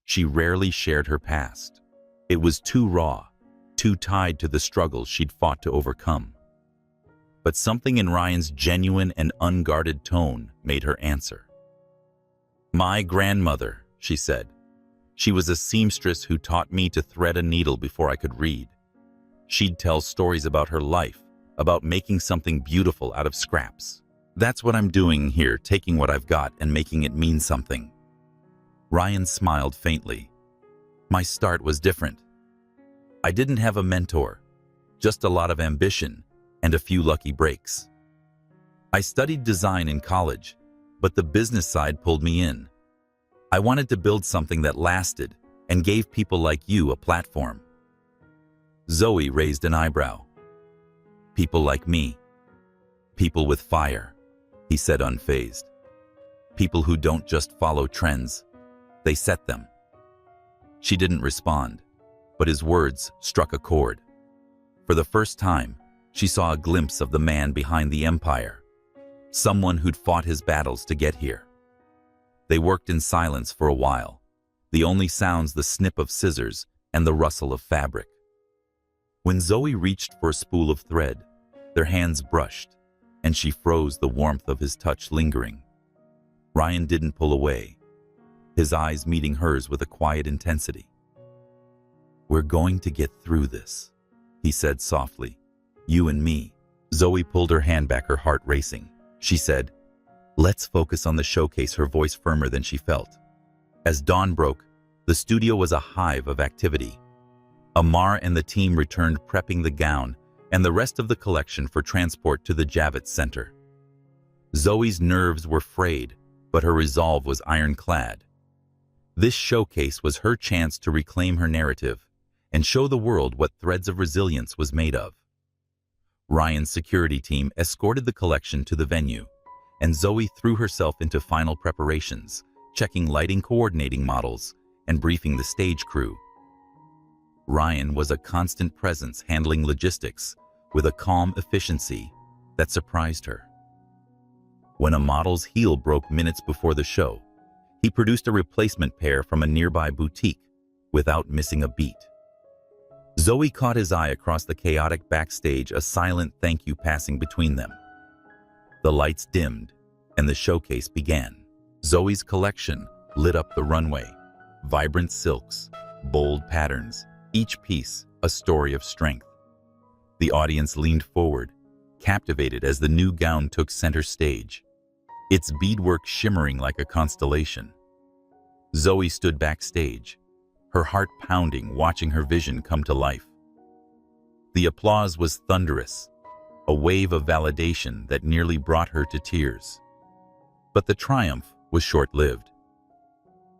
She rarely shared her past. It was too raw, too tied to the struggles she'd fought to overcome. But something in Ryan's genuine and unguarded tone made her answer. My grandmother, she said. She was a seamstress who taught me to thread a needle before I could read. She'd tell stories about her life, about making something beautiful out of scraps. That's what I'm doing here, taking what I've got and making it mean something. Ryan smiled faintly. My start was different. I didn't have a mentor, just a lot of ambition and a few lucky breaks. I studied design in college, but the business side pulled me in. I wanted to build something that lasted and gave people like you a platform. Zoe raised an eyebrow. People like me. People with fire, he said, unfazed. People who don't just follow trends, they set them. She didn't respond, but his words struck a chord. For the first time, she saw a glimpse of the man behind the empire, someone who'd fought his battles to get here. They worked in silence for a while, the only sounds the snip of scissors and the rustle of fabric. When Zoe reached for a spool of thread, their hands brushed, and she froze, the warmth of his touch lingering. Ryan didn't pull away, his eyes meeting hers with a quiet intensity. We're going to get through this, he said softly. You and me. Zoe pulled her hand back, her heart racing. She said, let's focus on the showcase, her voice firmer than she felt. As dawn broke, the studio was a hive of activity. Amar and the team returned, prepping the gown and the rest of the collection for transport to the Javits Center. Zoe's nerves were frayed, but her resolve was ironclad. This showcase was her chance to reclaim her narrative and show the world what Threads of Resilience was made of. Ryan's security team escorted the collection to the venue, and Zoe threw herself into final preparations, checking lighting, coordinating models, and briefing the stage crew. Ryan was a constant presence, handling logistics with a calm efficiency that surprised her. When a model's heel broke minutes before the show, he produced a replacement pair from a nearby boutique without missing a beat. Zoe caught his eye across the chaotic backstage, a silent thank you passing between them. The lights dimmed, and the showcase began. Zoe's collection lit up the runway. Vibrant silks, bold patterns, each piece a story of strength. The audience leaned forward, captivated as the new gown took center stage, its beadwork shimmering like a constellation. Zoe stood backstage, her heart pounding, watching her vision come to life. The applause was thunderous, a wave of validation that nearly brought her to tears. But the triumph was short-lived.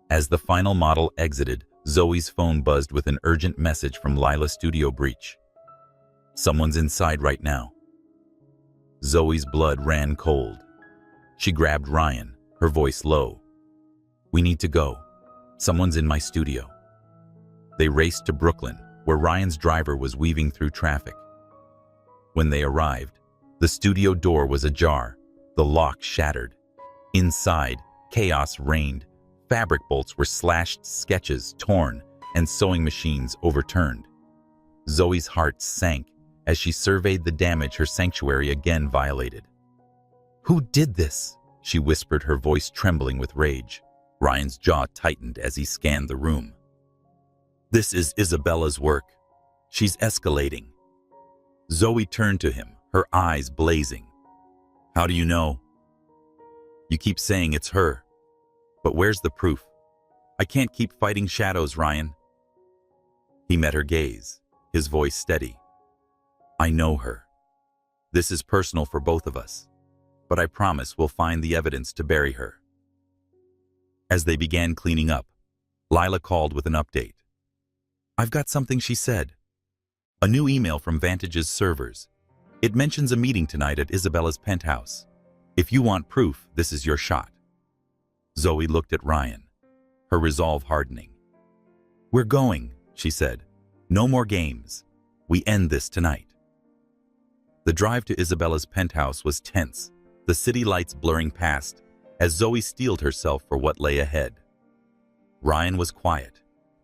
As the final model exited, Zoe's phone buzzed with an urgent message from Lila's studio breach. Someone's inside right now. Zoe's blood ran cold. She grabbed Ryan, her voice low. We need to go. Someone's in my studio. They raced to Brooklyn, where Ryan's driver was weaving through traffic. When they arrived, the studio door was ajar, the lock shattered. Inside, chaos reigned. Fabric bolts were slashed, sketches torn, and sewing machines overturned. Zoe's heart sank as she surveyed the damage her sanctuary again violated. Who did this? She whispered, her voice trembling with rage. Ryan's jaw tightened as he scanned the room. This is Isabella's work. She's escalating. Zoe turned to him, her eyes blazing. How do you know? You keep saying it's her. But where's the proof? I can't keep fighting shadows, Ryan. He met her gaze, his voice steady. I know her. This is personal for both of us, but I promise we'll find the evidence to bury her. As they began cleaning up, Lila called with an update. I've got something, she said. A new email from Vantage's servers. It mentions a meeting tonight at Isabella's penthouse. If you want proof, this is your shot. Zoe looked at Ryan, her resolve hardening. We're going, she said. No more games. We end this tonight. The drive to Isabella's penthouse was tense, the city lights blurring past, as Zoe steeled herself for what lay ahead. Ryan was quiet,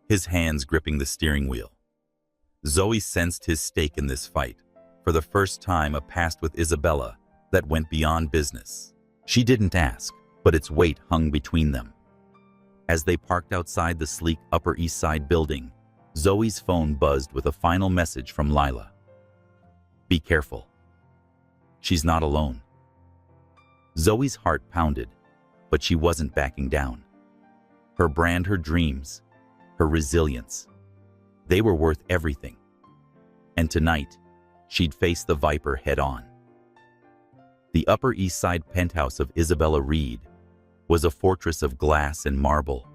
his hands gripping the steering wheel. Zoe sensed his stake in this fight, for the first time a past with Isabella that went beyond business. She didn't ask, but its weight hung between them. As they parked outside the sleek Upper East Side building, Zoe's phone buzzed with a final message from Lila. Be careful. She's not alone. Zoe's heart pounded, but she wasn't backing down. Her brand, her dreams, her resilience, they were worth everything. And tonight, she'd face the Viper head-on. The Upper East Side penthouse of Isabella Reed was a fortress of glass and marble,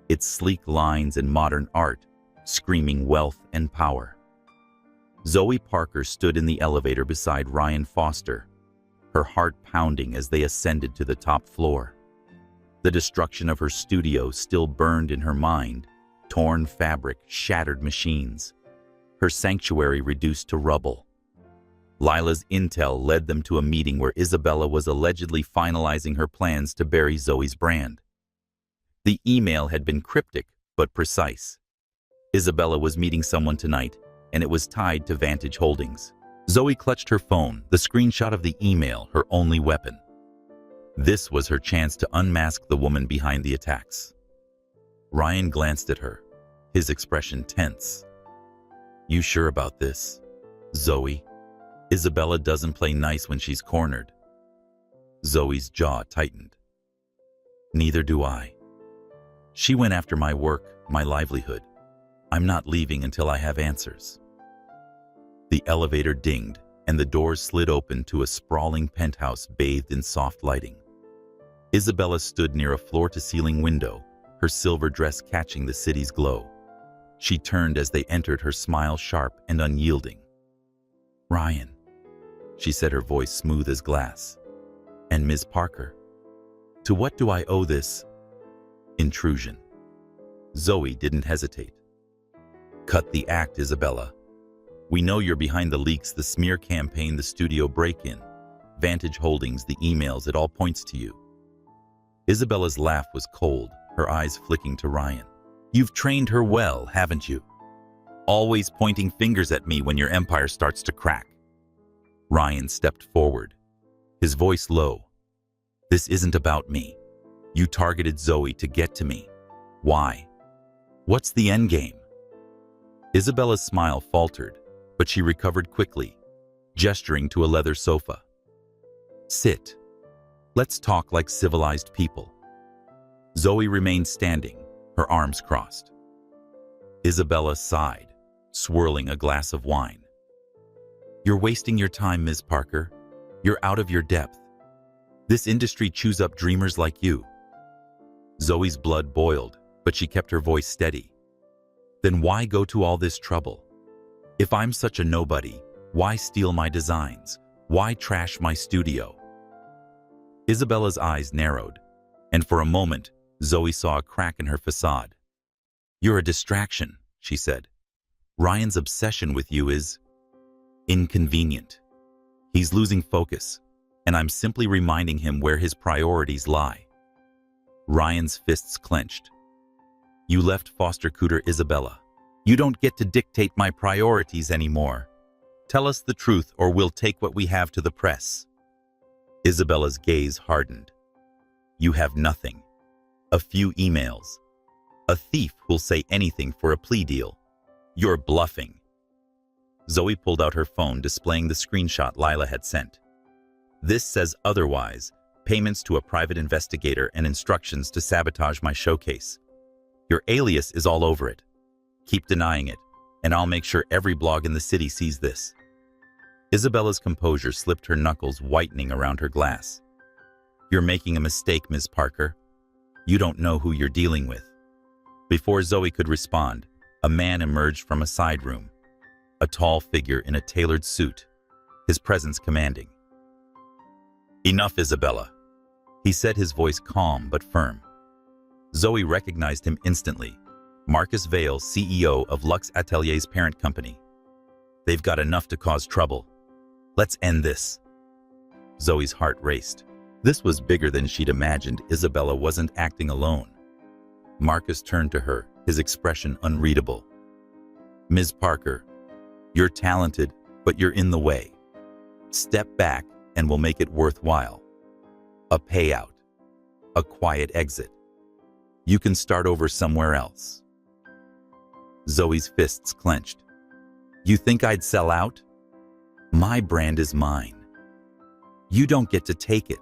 its sleek lines and modern art screaming wealth and power. Zoe Parker stood in the elevator beside Ryan Foster, her heart pounding as they ascended to the top floor. The destruction of her studio still burned in her mind, torn fabric, shattered machines, her sanctuary reduced to rubble. Lila's intel led them to a meeting where Isabella was allegedly finalizing her plans to bury Zoe's brand. The email had been cryptic but precise. Isabella was meeting someone tonight, and it was tied to Vantage Holdings. Zoe clutched her phone, the screenshot of the email, her only weapon. This was her chance to unmask the woman behind the attacks. Ryan glanced at her, his expression tense. You sure about this, Zoe? Isabella doesn't play nice when she's cornered. Zoe's jaw tightened. Neither do I. She went after my work, my livelihood. I'm not leaving until I have answers. The elevator dinged, and the doors slid open to a sprawling penthouse bathed in soft lighting. Isabella stood near a floor-to-ceiling window, her silver dress catching the city's glow. She turned as they entered, her smile sharp and unyielding. Ryan, she said, her voice smooth as glass. And Ms. Parker, to what do I owe this intrusion? Zoe didn't hesitate. Cut the act, Isabella. We know you're behind the leaks, the smear campaign, the studio break-in, Vantage Holdings, the emails, it all points to you. Isabella's laugh was cold, her eyes flicking to Ryan. You've trained her well, haven't you? Always pointing fingers at me when your empire starts to crack. Ryan stepped forward, his voice low. This isn't about me. You targeted Zoe to get to me. Why? What's the endgame? Isabella's smile faltered, but she recovered quickly, gesturing to a leather sofa. Sit. Let's talk like civilized people. Zoe remained standing, her arms crossed. Isabella sighed, swirling a glass of wine. You're wasting your time, Ms. Parker. You're out of your depth. This industry chews up dreamers like you. Zoe's blood boiled, but she kept her voice steady. Then why go to all this trouble? If I'm such a nobody, why steal my designs? Why trash my studio? Isabella's eyes narrowed, and for a moment, Zoe saw a crack in her facade. You're a distraction, she said. Ryan's obsession with you is inconvenient. He's losing focus, and I'm simply reminding him where his priorities lie. Ryan's fists clenched. You left Foster Cooter, Isabella. You don't get to dictate my priorities anymore. Tell us the truth or we'll take what we have to the press. Isabella's gaze hardened. You have nothing. A few emails. A thief who'll say anything for a plea deal. You're bluffing. Zoe pulled out her phone, displaying the screenshot Lila had sent. This says otherwise, payments to a private investigator and instructions to sabotage my showcase. Your alias is all over it. Keep denying it, and I'll make sure every blog in the city sees this. Isabella's composure slipped, her knuckles whitening around her glass. You're making a mistake, Ms. Parker. You don't know who you're dealing with. Before Zoe could respond, a man emerged from a side room, a tall figure in a tailored suit, his presence commanding. Enough, Isabella, he said, his voice calm but firm. Zoe recognized him instantly, Marcus Vale, CEO of Lux Atelier's parent company. They've got enough to cause trouble. Let's end this. Zoe's heart raced. This was bigger than she'd imagined. Isabella wasn't acting alone. Marcus turned to her, his expression unreadable. Ms. Parker, you're talented, but you're in the way. Step back and we'll make it worthwhile. A payout. A quiet exit. You can start over somewhere else. Zoe's fists clenched. You think I'd sell out? My brand is mine. You don't get to take it.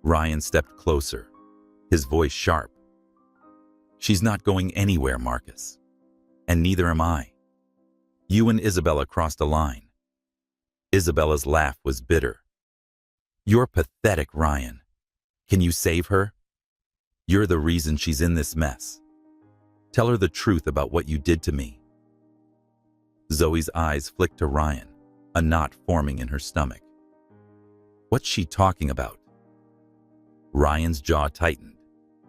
Ryan stepped closer, his voice sharp. She's not going anywhere, Marcus. And neither am I. You and Isabella crossed a line. Isabella's laugh was bitter. You're pathetic, Ryan. Can you save her? You're the reason she's in this mess. Tell her the truth about what you did to me. Zoe's eyes flicked to Ryan, a knot forming in her stomach. What's she talking about? Ryan's jaw tightened,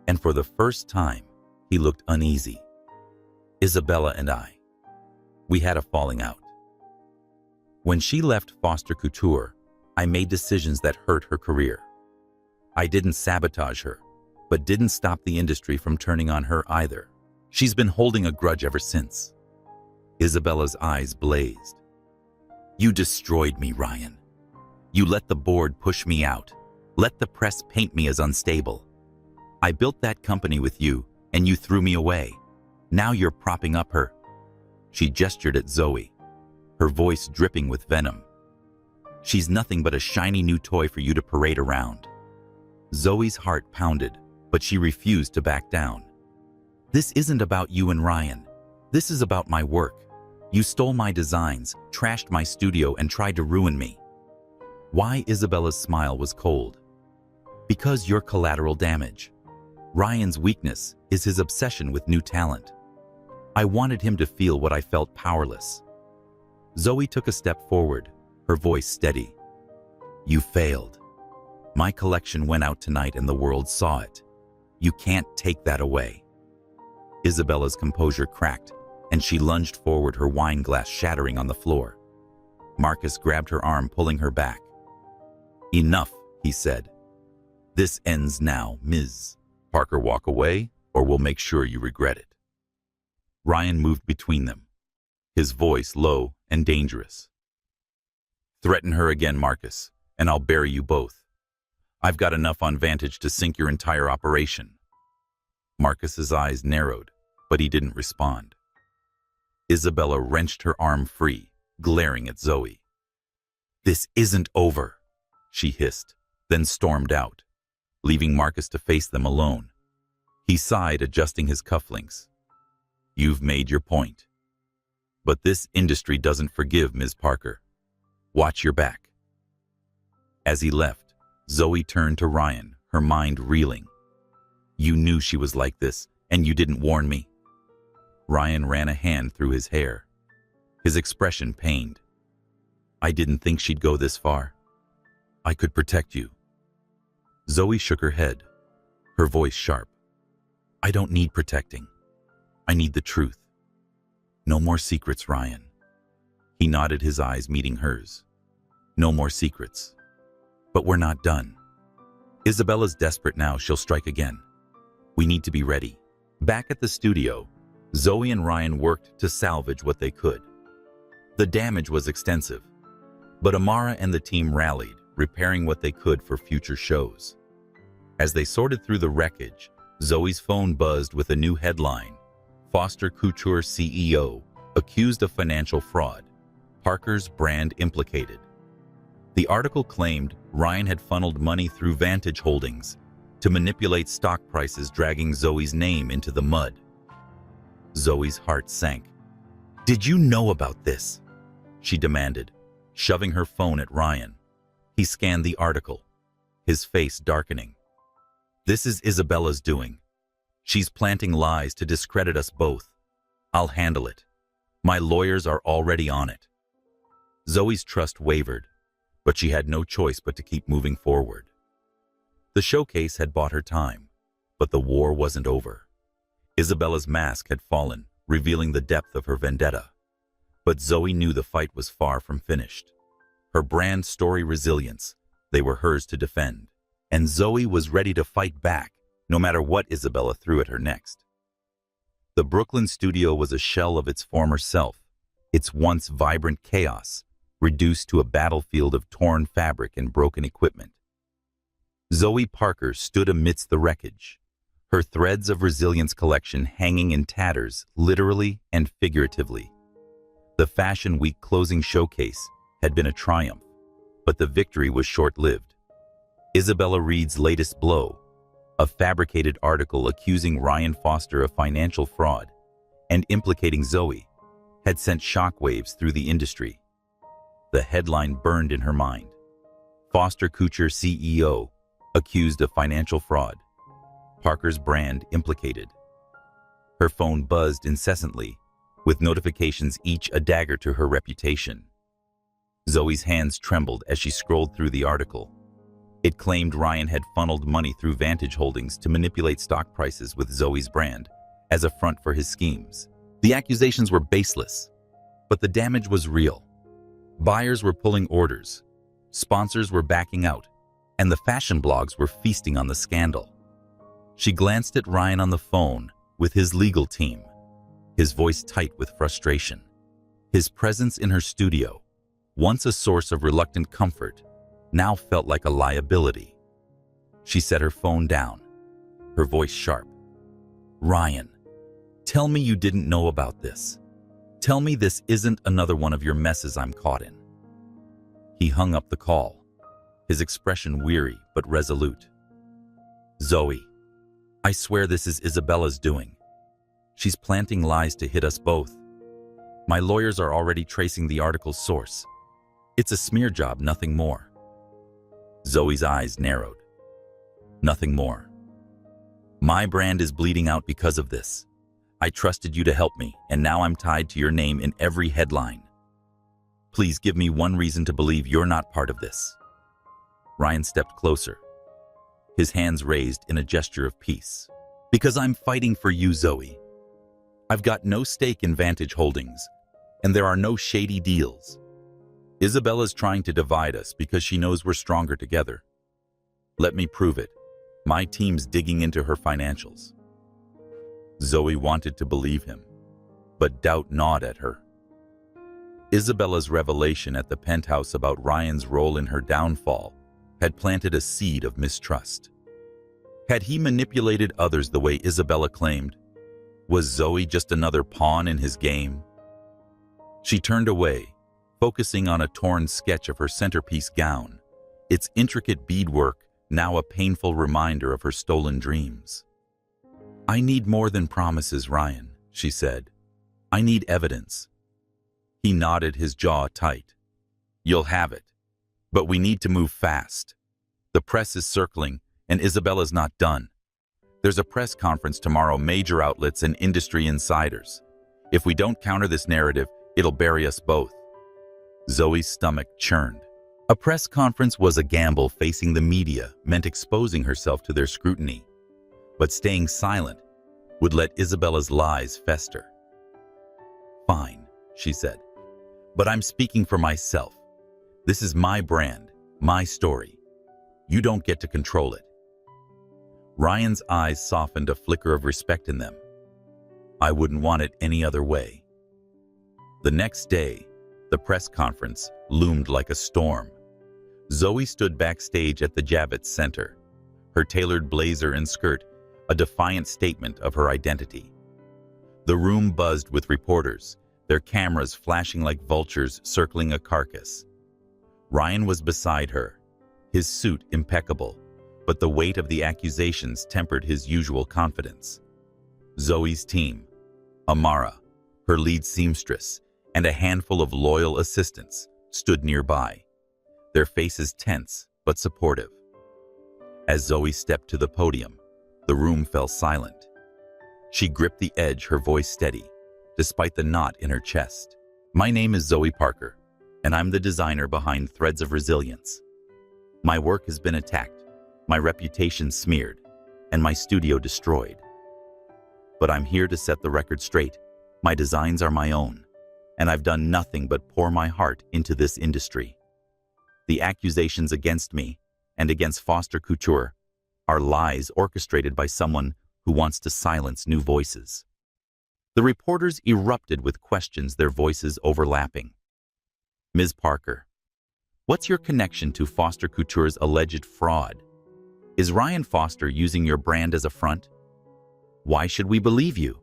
and for the first time, he looked uneasy. Isabella and I, we had a falling out. When she left Foster Couture, I made decisions that hurt her career. I didn't sabotage her, but didn't stop the industry from turning on her either. She's been holding a grudge ever since. Isabella's eyes blazed. You destroyed me, Ryan. You let the board push me out. Let the press paint me as unstable. I built that company with you, and you threw me away. Now you're propping up her. She gestured at Zoe, her voice dripping with venom. She's nothing but a shiny new toy for you to parade around. Zoe's heart pounded, but she refused to back down. This isn't about you and Ryan. This is about my work. You stole my designs, trashed my studio, and tried to ruin me. Why? Isabella's smile was cold. Because you're collateral damage. Ryan's weakness is his obsession with new talent. I wanted him to feel what I felt, powerless. Zoe took a step forward, her voice steady. You failed. My collection went out tonight and the world saw it. You can't take that away. Isabella's composure cracked, and she lunged forward, her wine glass shattering on the floor. Marcus grabbed her arm, pulling her back. Enough, he said. This ends now, Ms. Parker. Walk away, or we'll make sure you regret it. Ryan moved between them, his voice low and dangerous. Threaten her again, Marcus, and I'll bury you both. I've got enough on Vantage to sink your entire operation. Marcus's eyes narrowed, but he didn't respond. Isabella wrenched her arm free, glaring at Zoe. This isn't over, she hissed, then stormed out, leaving Marcus to face them alone. He sighed, adjusting his cufflinks. You've made your point. But this industry doesn't forgive, Ms. Parker. Watch your back. As he left, Zoe turned to Ryan, her mind reeling. You knew she was like this, and you didn't warn me. Ryan ran a hand through his hair, his expression pained. I didn't think she'd go this far. I could protect you. Zoe shook her head, her voice sharp. I don't need protecting. I need the truth. No more secrets, Ryan. He nodded, his eyes meeting hers. No more secrets. But we're not done. Isabella's desperate now. She'll strike again. We need to be ready. Back at the studio, Zoe and Ryan worked to salvage what they could. The damage was extensive, but Amara and the team rallied, repairing what they could for future shows. As they sorted through the wreckage, Zoe's phone buzzed with a new headline. Foster Couture CEO accused of financial fraud. Parker's brand implicated. The article claimed Ryan had funneled money through Vantage Holdings to manipulate stock prices, dragging Zoe's name into the mud. Zoe's heart sank. Did you know about this? She demanded, shoving her phone at Ryan. He scanned the article, his face darkening. This is Isabella's doing. She's planting lies to discredit us both. I'll handle it. My lawyers are already on it. Zoe's trust wavered, but she had no choice but to keep moving forward. The showcase had bought her time, but the war wasn't over. Isabella's mask had fallen, revealing the depth of her vendetta. But Zoe knew the fight was far from finished. Her brand story resilience, they were hers to defend. And Zoe was ready to fight back, no matter what Isabella threw at her next. The Brooklyn studio was a shell of its former self, its once vibrant chaos, reduced to a battlefield of torn fabric and broken equipment. Zoe Parker stood amidst the wreckage, her threads of resilience collection hanging in tatters, literally and figuratively. The Fashion Week closing showcase had been a triumph, but the victory was short-lived. Isabella Reed's latest blow, a fabricated article accusing Ryan Foster of financial fraud and implicating Zoe, had sent shockwaves through the industry. The headline burned in her mind. Foster Couture CEO accused of financial fraud. Parker's brand implicated. Her phone buzzed incessantly, with notifications each a dagger to her reputation. Zoe's hands trembled as she scrolled through the article. It claimed Ryan had funneled money through Vantage Holdings to manipulate stock prices with Zoe's brand as a front for his schemes. The accusations were baseless, but the damage was real. Buyers were pulling orders, sponsors were backing out, and the fashion blogs were feasting on the scandal. She glanced at Ryan on the phone with his legal team, his voice tight with frustration. His presence in her studio, once a source of reluctant comfort, now felt like a liability. She set her phone down, her voice sharp. "Ryan, tell me you didn't know about this. Tell me this isn't another one of your messes I'm caught in." He hung up the call, his expression weary but resolute. "Zoe, I swear this is Isabella's doing. She's planting lies to hit us both. My lawyers are already tracing the article's source. It's a smear job, nothing more." Zoe's eyes narrowed. "Nothing more. My brand is bleeding out because of this. I trusted you to help me, and now I'm tied to your name in every headline. Please give me one reason to believe you're not part of this." Ryan stepped closer, his hands raised in a gesture of peace. "Because I'm fighting for you, Zoe. I've got no stake in Vantage Holdings, and there are no shady deals. Isabella's trying to divide us because she knows we're stronger together. Let me prove it. My team's digging into her financials." Zoe wanted to believe him, but doubt gnawed at her. Isabella's revelation at the penthouse about Ryan's role in her downfall had planted a seed of mistrust. Had he manipulated others the way Isabella claimed? Was Zoe just another pawn in his game? She turned away, focusing on a torn sketch of her centerpiece gown, its intricate beadwork now a painful reminder of her stolen dreams. "I need more than promises, Ryan," she said. "I need evidence." He nodded, his jaw tight. "You'll have it, but we need to move fast. The press is circling, and Isabella's not done. There's a press conference tomorrow, major outlets and industry insiders. If we don't counter this narrative, it'll bury us both." Zoe's stomach churned. A press conference was a gamble. Facing the media meant exposing herself to their scrutiny. But staying silent would let Isabella's lies fester. "Fine," she said. "But I'm speaking for myself. This is my brand, my story. You don't get to control it." Ryan's eyes softened, a flicker of respect in them. "I wouldn't want it any other way." The next day, the press conference loomed like a storm. Zoe stood backstage at the Javits Center, her tailored blazer and skirt a defiant statement of her identity. The room buzzed with reporters, their cameras flashing like vultures circling a carcass. Ryan was beside her, his suit impeccable, but the weight of the accusations tempered his usual confidence. Zoe's team, Amara, her lead seamstress, and a handful of loyal assistants stood nearby, their faces tense but supportive. As Zoe stepped to the podium, the room fell silent. She gripped the edge, her voice steady, despite the knot in her chest. "My name is Zoe Parker, and I'm the designer behind Threads of Resilience. My work has been attacked, my reputation smeared, and my studio destroyed. But I'm here to set the record straight. My designs are my own, and I've done nothing but pour my heart into this industry. The accusations against me and against Foster Couture are lies orchestrated by someone who wants to silence new voices. The reporters erupted with questions, their voices overlapping. Ms. Parker, what's your connection to Foster Couture's alleged fraud? Is Ryan Foster using your brand as a front? Why should we believe you?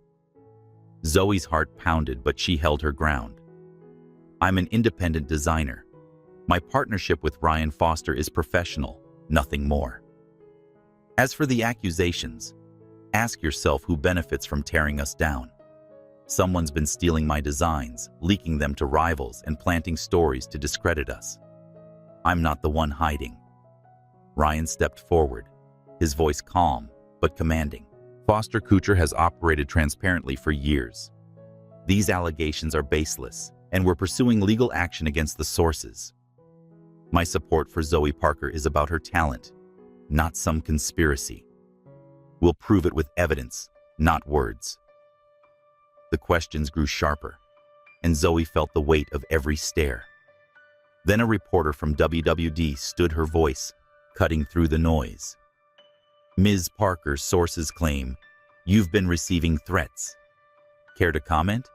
Zoe's heart pounded, but she held her ground. I'm an independent designer. My partnership with Ryan Foster is professional, nothing more. As for the accusations, ask yourself who benefits from tearing us down. Someone's been stealing my designs, leaking them to rivals, and planting stories to discredit us. I'm not the one hiding. Ryan stepped forward, his voice calm but commanding. Foster Couture has operated transparently for years. These allegations are baseless, and we're pursuing legal action against the sources. My support for Zoe Parker is about her talent, not some conspiracy. We'll prove it with evidence, not words. The questions grew sharper, and Zoe felt the weight of every stare. Then a reporter from WWD stood, her voice cutting through the noise. Ms. Parker, sources claim you've been receiving threats. Care to comment?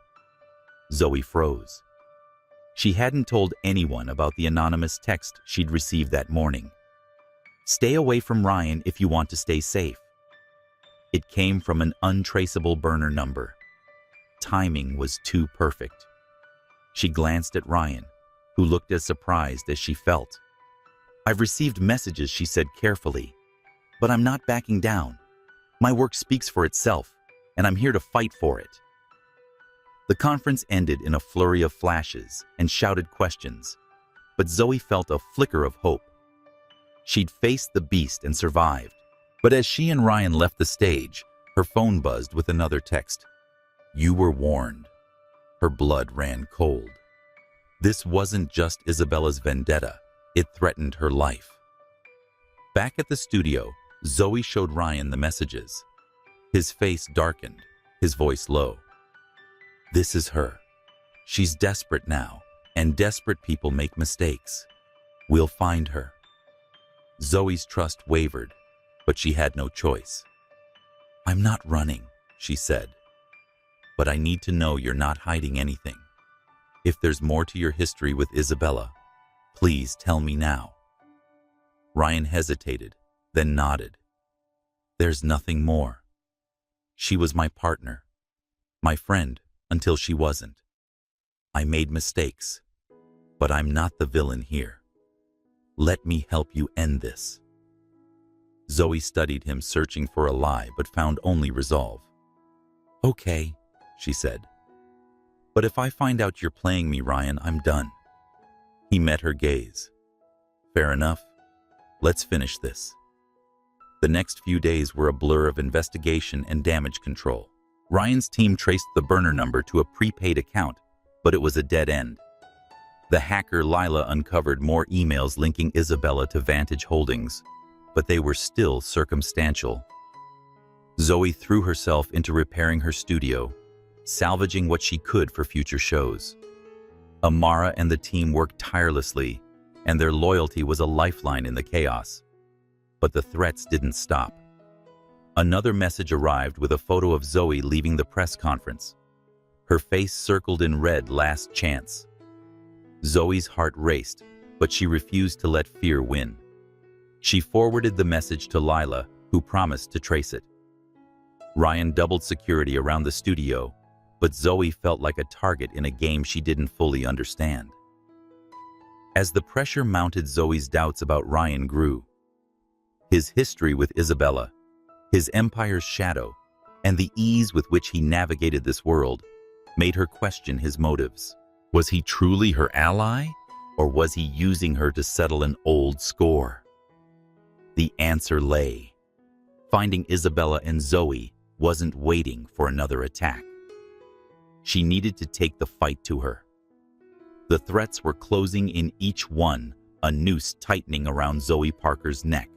Zoe froze. She hadn't told anyone about the anonymous text she'd received that morning. Stay away from Ryan if you want to stay safe. It came from an untraceable burner number. Timing was too perfect. She glanced at Ryan, who looked as surprised as she felt. I've received messages, she said carefully, but I'm not backing down. My work speaks for itself, and I'm here to fight for it. The conference ended in a flurry of flashes and shouted questions, but Zoe felt a flicker of hope. She'd faced the beast and survived. But as she and Ryan left the stage, her phone buzzed with another text. You were warned. Her blood ran cold. This wasn't just Isabella's vendetta. It threatened her life. Back at the studio, Zoe showed Ryan the messages. His face darkened, his voice low. This is her. She's desperate now, and desperate people make mistakes. We'll find her. Zoe's trust wavered, but she had no choice. I'm not running, she said. But I need to know you're not hiding anything. If there's more to your history with Isabella, please tell me now. Ryan hesitated, then nodded. There's nothing more. She was my partner, my friend, until she wasn't. I made mistakes, but I'm not the villain here. Let me help you end this. Zoe studied him, searching for a lie, but found only resolve. Okay, she said. But if I find out you're playing me, Ryan, I'm done. He met her gaze. Fair enough. Let's finish this. The next few days were a blur of investigation and damage control. Ryan's team traced the burner number to a prepaid account, but it was a dead end. The hacker Lila uncovered more emails linking Isabella to Vantage Holdings, but they were still circumstantial. Zoe threw herself into repairing her studio, salvaging what she could for future shows. Amara and the team worked tirelessly, and their loyalty was a lifeline in the chaos. But the threats didn't stop. Another message arrived with a photo of Zoe leaving the press conference. Her face circled in red, last chance. Zoe's heart raced, but she refused to let fear win. She forwarded the message to Lila, who promised to trace it. Ryan doubled security around the studio, but Zoe felt like a target in a game she didn't fully understand. As the pressure mounted, Zoe's doubts about Ryan grew. His history with Isabella, his empire's shadow, and the ease with which he navigated this world made her question his motives. Was he truly her ally, or was he using her to settle an old score? The answer lay. Finding Isabella and Zoe wasn't waiting for another attack. She needed to take the fight to her. The threats were closing in, each one a noose tightening around Zoe Parker's neck.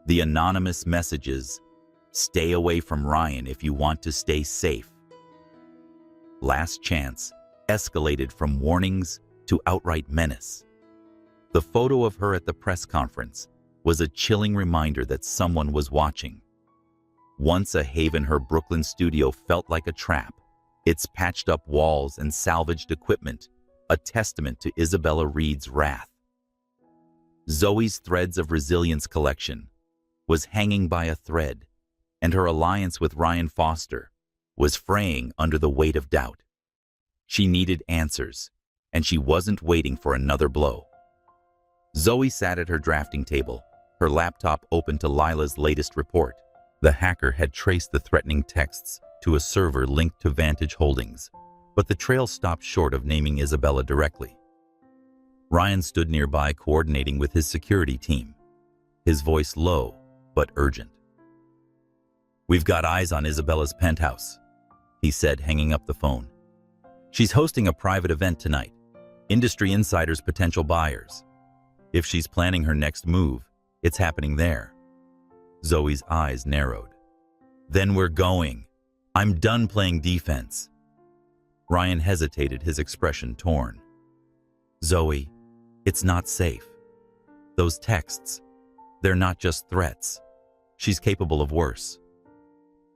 The anonymous messages, Stay away from Ryan if you want to stay safe. Last chance escalated from warnings to outright menace. The photo of her at the press conference was a chilling reminder that someone was watching. Once a haven, her Brooklyn studio felt like a trap, its patched-up walls and salvaged equipment a testament to Isabella Reed's wrath. Zoe's Threads of Resilience collection was hanging by a thread, and her alliance with Ryan Foster was fraying under the weight of doubt. She needed answers, and she wasn't waiting for another blow. Zoe sat at her drafting table, her laptop open to Lila's latest report. The hacker had traced the threatening texts to a server linked to Vantage Holdings, but the trail stopped short of naming Isabella directly. Ryan stood nearby, coordinating with his security team, his voice low but urgent. "We've got eyes on Isabella's penthouse," he said, hanging up the phone. "She's hosting a private event tonight. Industry insiders, potential buyers. If she's planning her next move, it's happening there." Zoe's eyes narrowed. "Then we're going. I'm done playing defense." Ryan hesitated, his expression torn. "Zoe, it's not safe. Those texts, they're not just threats. She's capable of worse."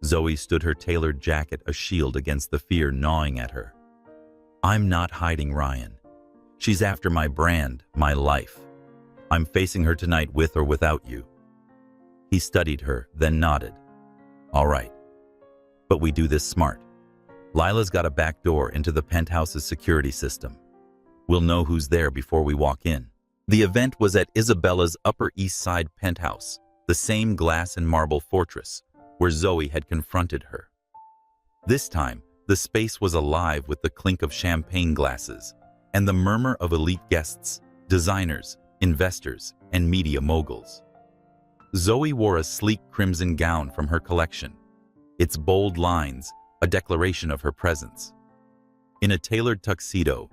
Zoe stood, her tailored jacket a shield against the fear gnawing at her. "I'm not hiding, Ryan. She's after my brand, my life. I'm facing her tonight with or without you." He studied her, then nodded. "All right. But we do this smart. Lila's got a back door into the penthouse's security system. We'll know who's there before we walk in." The event was at Isabella's Upper East Side penthouse, the same glass and marble fortress where Zoe had confronted her. This time, the space was alive with the clink of champagne glasses and the murmur of elite guests, designers, investors, and media moguls. Zoe wore a sleek crimson gown from her collection, its bold lines a declaration of her presence. In a tailored tuxedo,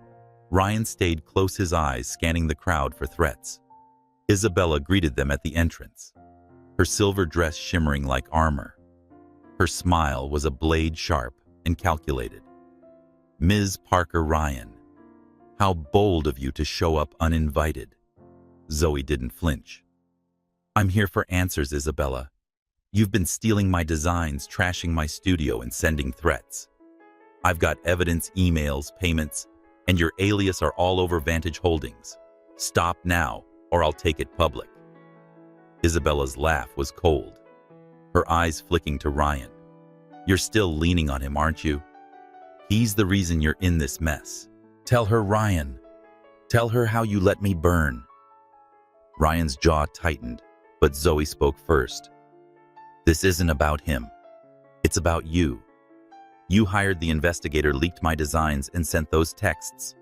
Ryan stayed close, his eyes scanning the crowd for threats. Isabella greeted them at the entrance, her silver dress shimmering like armor. Her smile was a blade sharp and calculated. "Ms. Parker Ryan, how bold of you to show up uninvited." Zoe didn't flinch. "I'm here for answers, Isabella. You've been stealing my designs, trashing my studio, and sending threats. I've got evidence, emails, payments, and your alias are all over Vantage Holdings. Stop now, or I'll take it public." Isabella's laugh was cold, her eyes flicking to Ryan. "You're still leaning on him, aren't you? He's the reason you're in this mess. Tell her, Ryan. Tell her how you let me burn." Ryan's jaw tightened, but Zoe spoke first. "This isn't about him. It's about you. You hired the investigator, leaked my designs, and sent those texts.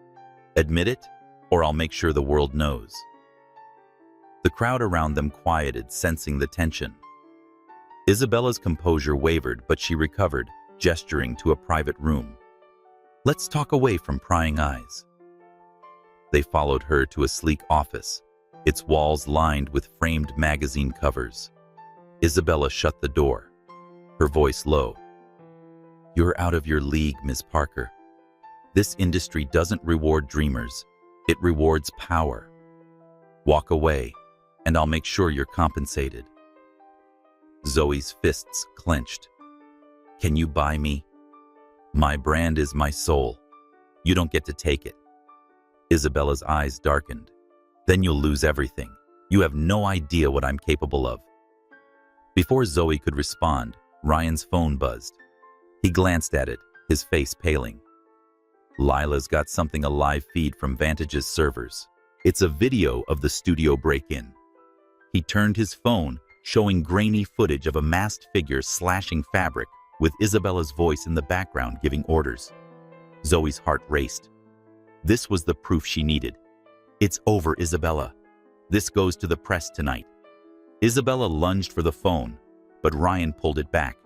Admit it, or I'll make sure the world knows." The crowd around them quieted, sensing the tension. Isabella's composure wavered, but she recovered, gesturing to a private room. "Let's talk away from prying eyes." They followed her to a sleek office, its walls lined with framed magazine covers. Isabella shut the door, her voice low. "You're out of your league, Ms. Parker. This industry doesn't reward dreamers. It rewards power. Walk away, and I'll make sure you're compensated." Zoe's fists clenched. "Can you buy me? My brand is my soul. You don't get to take it." Isabella's eyes darkened. "Then you'll lose everything. You have no idea what I'm capable of." Before Zoe could respond, Ryan's phone buzzed. He glanced at it, his face paling. Lila's got something, a live feed from Vantage's servers. It's a video of the studio break-in. He turned his phone, showing grainy footage of a masked figure slashing fabric, with Isabella's voice in the background giving orders. Zoe's heart raced. This was the proof she needed. "It's over, Isabella. This goes to the press tonight." Isabella lunged for the phone, but Ryan pulled it back.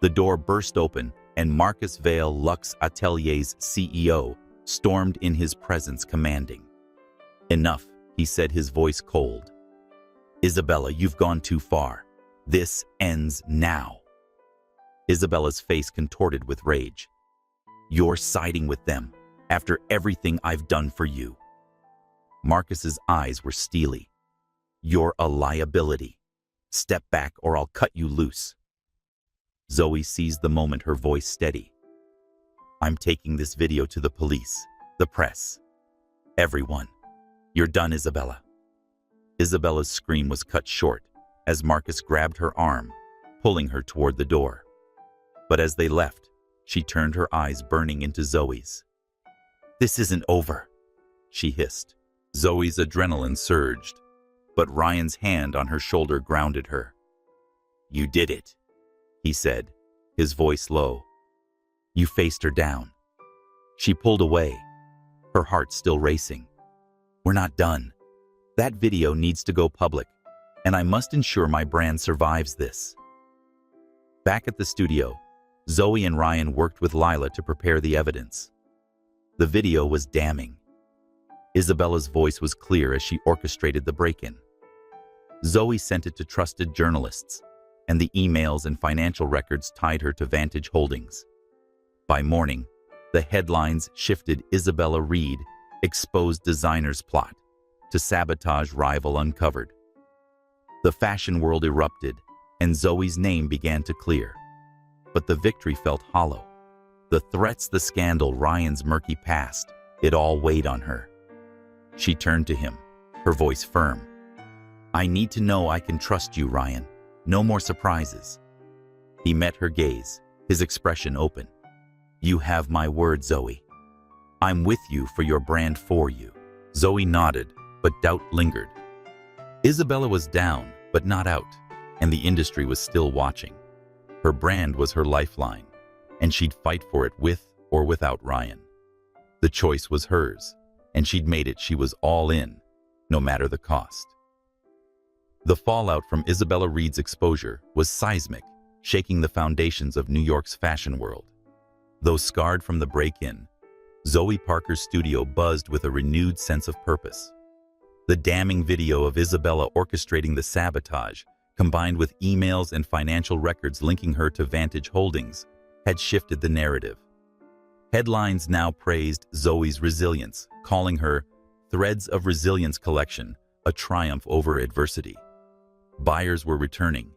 The door burst open, and Marcus Vale, Lux Atelier's CEO, stormed in, his presence commanding. "Enough," he said, his voice cold. "Isabella, you've gone too far. This ends now." Isabella's face contorted with rage. You're siding with them after everything I've done for you. Marcus's eyes were steely. You're a liability. Step back or I'll cut you loose. Zoe seized the moment, her voice steady. I'm taking this video to the police, the press. Everyone. You're done, Isabella. Isabella's scream was cut short as Marcus grabbed her arm, pulling her toward the door. But as they left, she turned her eyes burning into Zoe's. This isn't over, she hissed. Zoe's adrenaline surged, but Ryan's hand on her shoulder grounded her. You did it, he said, his voice low. You faced her down. She pulled away, her heart still racing. We're not done. That video needs to go public, and I must ensure my brand survives this. Back at the studio, Zoe and Ryan worked with Lila to prepare the evidence. The video was damning. Isabella's voice was clear as she orchestrated the break-in. Zoe sent it to trusted journalists, and the emails and financial records tied her to Vantage Holdings. By morning, the headlines shifted. Isabella Reed exposed designer's plot to sabotage rival uncovered. The fashion world erupted, and Zoe's name began to clear. But the victory felt hollow. The threats, the scandal, Ryan's murky past, it all weighed on her. She turned to him, her voice firm. I need to know I can trust you, Ryan. No more surprises. He met her gaze, his expression open. You have my word, Zoe. I'm with you for your brand, for you. Zoe nodded, but doubt lingered. Isabella was down, but not out, and the industry was still watching. Her brand was her lifeline, and she'd fight for it with or without Ryan. The choice was hers, and she'd made it. She was all in, no matter the cost. The fallout from Isabella Reed's exposure was seismic, shaking the foundations of New York's fashion world. Though scarred from the break-in, Zoe Parker's studio buzzed with a renewed sense of purpose. The damning video of Isabella orchestrating the sabotage, combined with emails and financial records linking her to Vantage Holdings, had shifted the narrative. Headlines now praised Zoe's resilience, calling her Threads of Resilience Collection a triumph over adversity. Buyers were returning,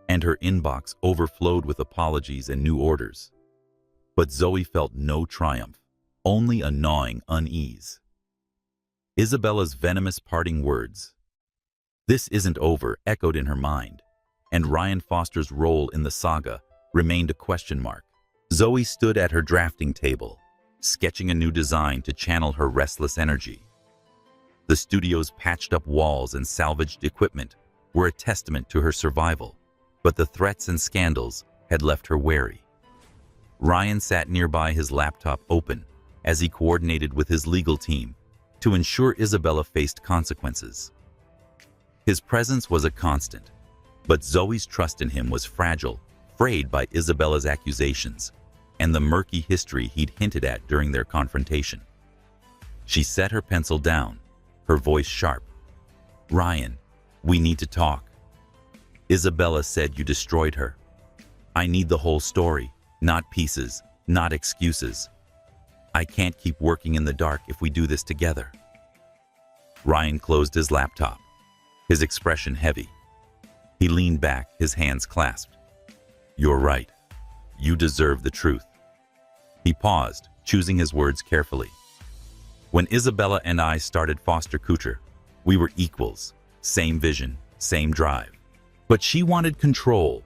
and her inbox overflowed with apologies and new orders. But Zoe felt no triumph, only a gnawing unease. Isabella's venomous parting words, "This isn't over," echoed in her mind, and Ryan Foster's role in the saga remained a question mark. Zoe stood at her drafting table, sketching a new design to channel her restless energy. The studio's patched-up walls and salvaged equipment were a testament to her survival, but the threats and scandals had left her wary. Ryan sat nearby, his laptop open, as he coordinated with his legal team to ensure Isabella faced consequences. His presence was a constant, but Zoe's trust in him was fragile, frayed by Isabella's accusations and the murky history he'd hinted at during their confrontation. She set her pencil down, her voice sharp. "Ryan, we need to talk. Isabella said you destroyed her. I need the whole story, not pieces, not excuses. I can't keep working in the dark if we do this together." Ryan closed his laptop, his expression heavy. He leaned back, his hands clasped. "You're right. You deserve the truth." He paused, choosing his words carefully. "When Isabella and I started Foster Couture, we were equals, same vision, same drive. But she wanted control,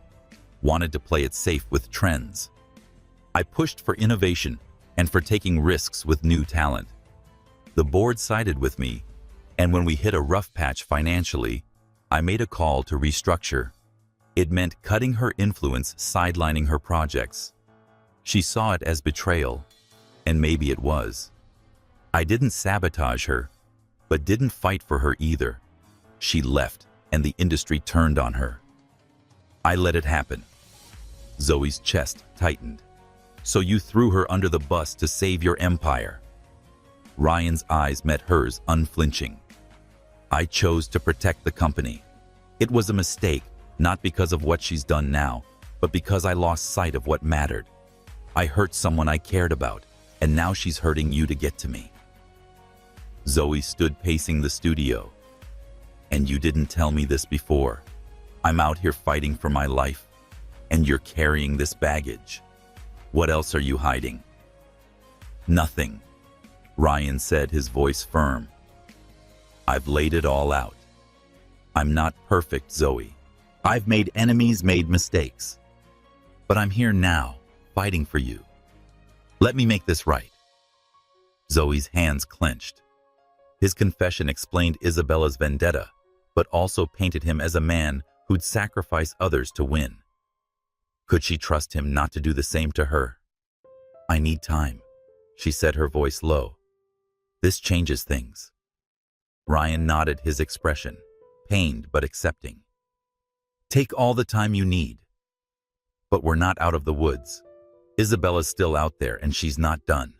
wanted to play it safe with trends. I pushed for innovation and for taking risks with new talent. The board sided with me, and when we hit a rough patch financially, I made a call to restructure. It meant cutting her influence, sidelining her projects. She saw it as betrayal, and maybe it was. I didn't sabotage her, but didn't fight for her either. She left, and the industry turned on her. I let it happen." Zoe's chest tightened. "So you threw her under the bus to save your empire?" Ryan's eyes met hers, unflinching. "I chose to protect the company. It was a mistake, not because of what she's done now, but because I lost sight of what mattered. I hurt someone I cared about, and now she's hurting you to get to me." Zoe stood pacing the studio. "And you didn't tell me this before. I'm out here fighting for my life, and you're carrying this baggage. What else are you hiding?" "Nothing," Ryan said, his voice firm. "I've laid it all out. I'm not perfect, Zoe. I've made enemies, made mistakes. But I'm here now, fighting for you. Let me make this right." Zoe's hands clenched. His confession explained Isabella's vendetta, but also painted him as a man who'd sacrifice others to win. Could she trust him not to do the same to her? "I need time," she said, her voice low. "This changes things." Ryan nodded, his expression pained but accepting. "Take all the time you need. But we're not out of the woods. Isabella's still out there, and she's not done."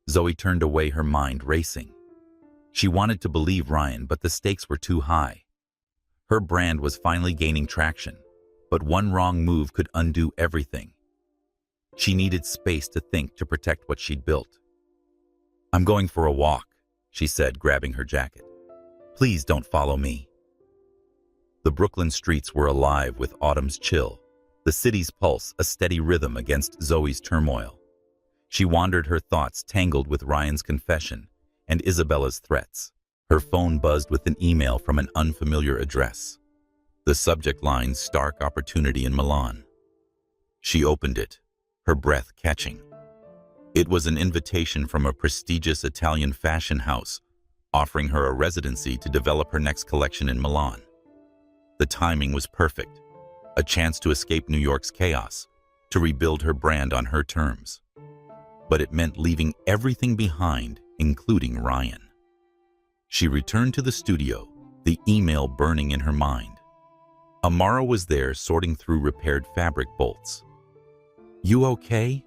Zoe turned away, her mind racing. She wanted to believe Ryan, but the stakes were too high. Her brand was finally gaining traction, but one wrong move could undo everything. She needed space to think, to protect what she'd built. "I'm going for a walk," she said, grabbing her jacket. "Please don't follow me." The Brooklyn streets were alive with autumn's chill, the city's pulse a steady rhythm against Zoe's turmoil. She wandered, her thoughts tangled with Ryan's confession and Isabella's threats. Her phone buzzed with an email from an unfamiliar address. The subject line, "Stark Opportunity in Milan." She opened it, her breath catching. It was an invitation from a prestigious Italian fashion house, offering her a residency to develop her next collection in Milan. The timing was perfect, a chance to escape New York's chaos, to rebuild her brand on her terms. But it meant leaving everything behind, including Ryan. She returned to the studio, the email burning in her mind. Amara was there, sorting through repaired fabric bolts. "You okay?"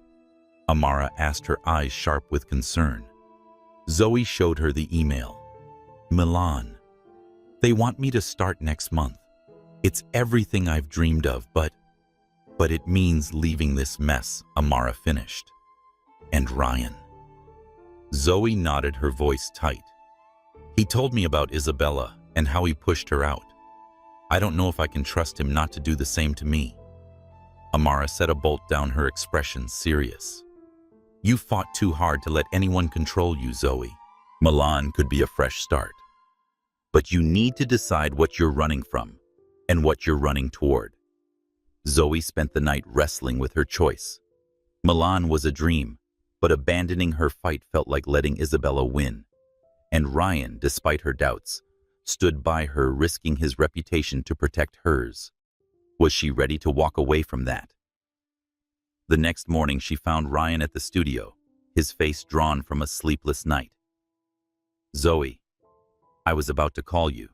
Amara asked, her eyes sharp with concern. Zoe showed her the email. "Milan. They want me to start next month. It's everything I've dreamed of, but it means leaving this mess," Amara finished. "And Ryan." Zoe nodded, her voice tight. "He told me about Isabella and how he pushed her out. I don't know if I can trust him not to do the same to me." Amara set a bolt down, her expression serious. "You fought too hard to let anyone control you, Zoe. Milan could be a fresh start. But you need to decide what you're running from and what you're running toward." Zoe spent the night wrestling with her choice. Milan was a dream, but abandoning her fight felt like letting Isabella win. And Ryan, despite her doubts, stood by her, risking his reputation to protect hers. Was she ready to walk away from that? The next morning, she found Ryan at the studio, his face drawn from a sleepless night. "Zoe, I was about to call you.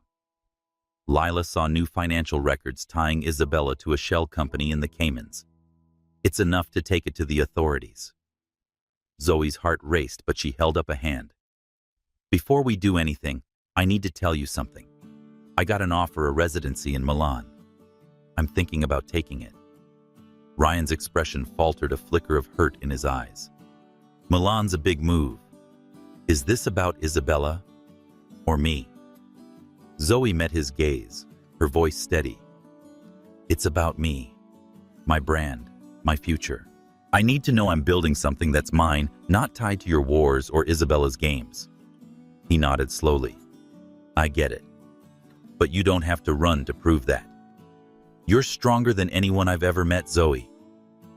Lila saw new financial records tying Isabella to a shell company in the Caymans. It's enough to take it to the authorities." Zoe's heart raced, but she held up a hand. "Before we do anything, I need to tell you something. I got an offer, a residency in Milan. I'm thinking about taking it." Ryan's expression faltered, a flicker of hurt in his eyes. "Milan's a big move. Is this about Isabella or me?" Zoe met his gaze, her voice steady. "It's about me, my brand, my future. I need to know I'm building something that's mine, not tied to your wars or Isabella's games." He nodded slowly. "I get it. But you don't have to run to prove that. You're stronger than anyone I've ever met, Zoe.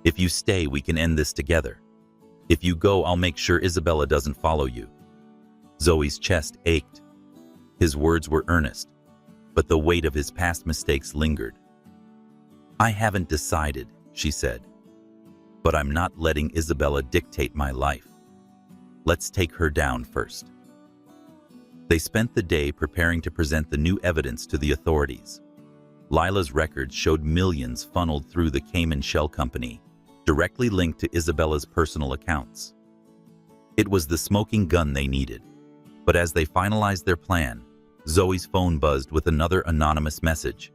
If you stay, we can end this together. If you go, I'll make sure Isabella doesn't follow you." Zoe's chest ached. His words were earnest, but the weight of his past mistakes lingered. "I haven't decided," she said. "But I'm not letting Isabella dictate my life. Let's take her down first." They spent the day preparing to present the new evidence to the authorities. Lila's records showed millions funneled through the Cayman Shell Company, directly linked to Isabella's personal accounts. It was the smoking gun they needed. But as they finalized their plan, Zoe's phone buzzed with another anonymous message.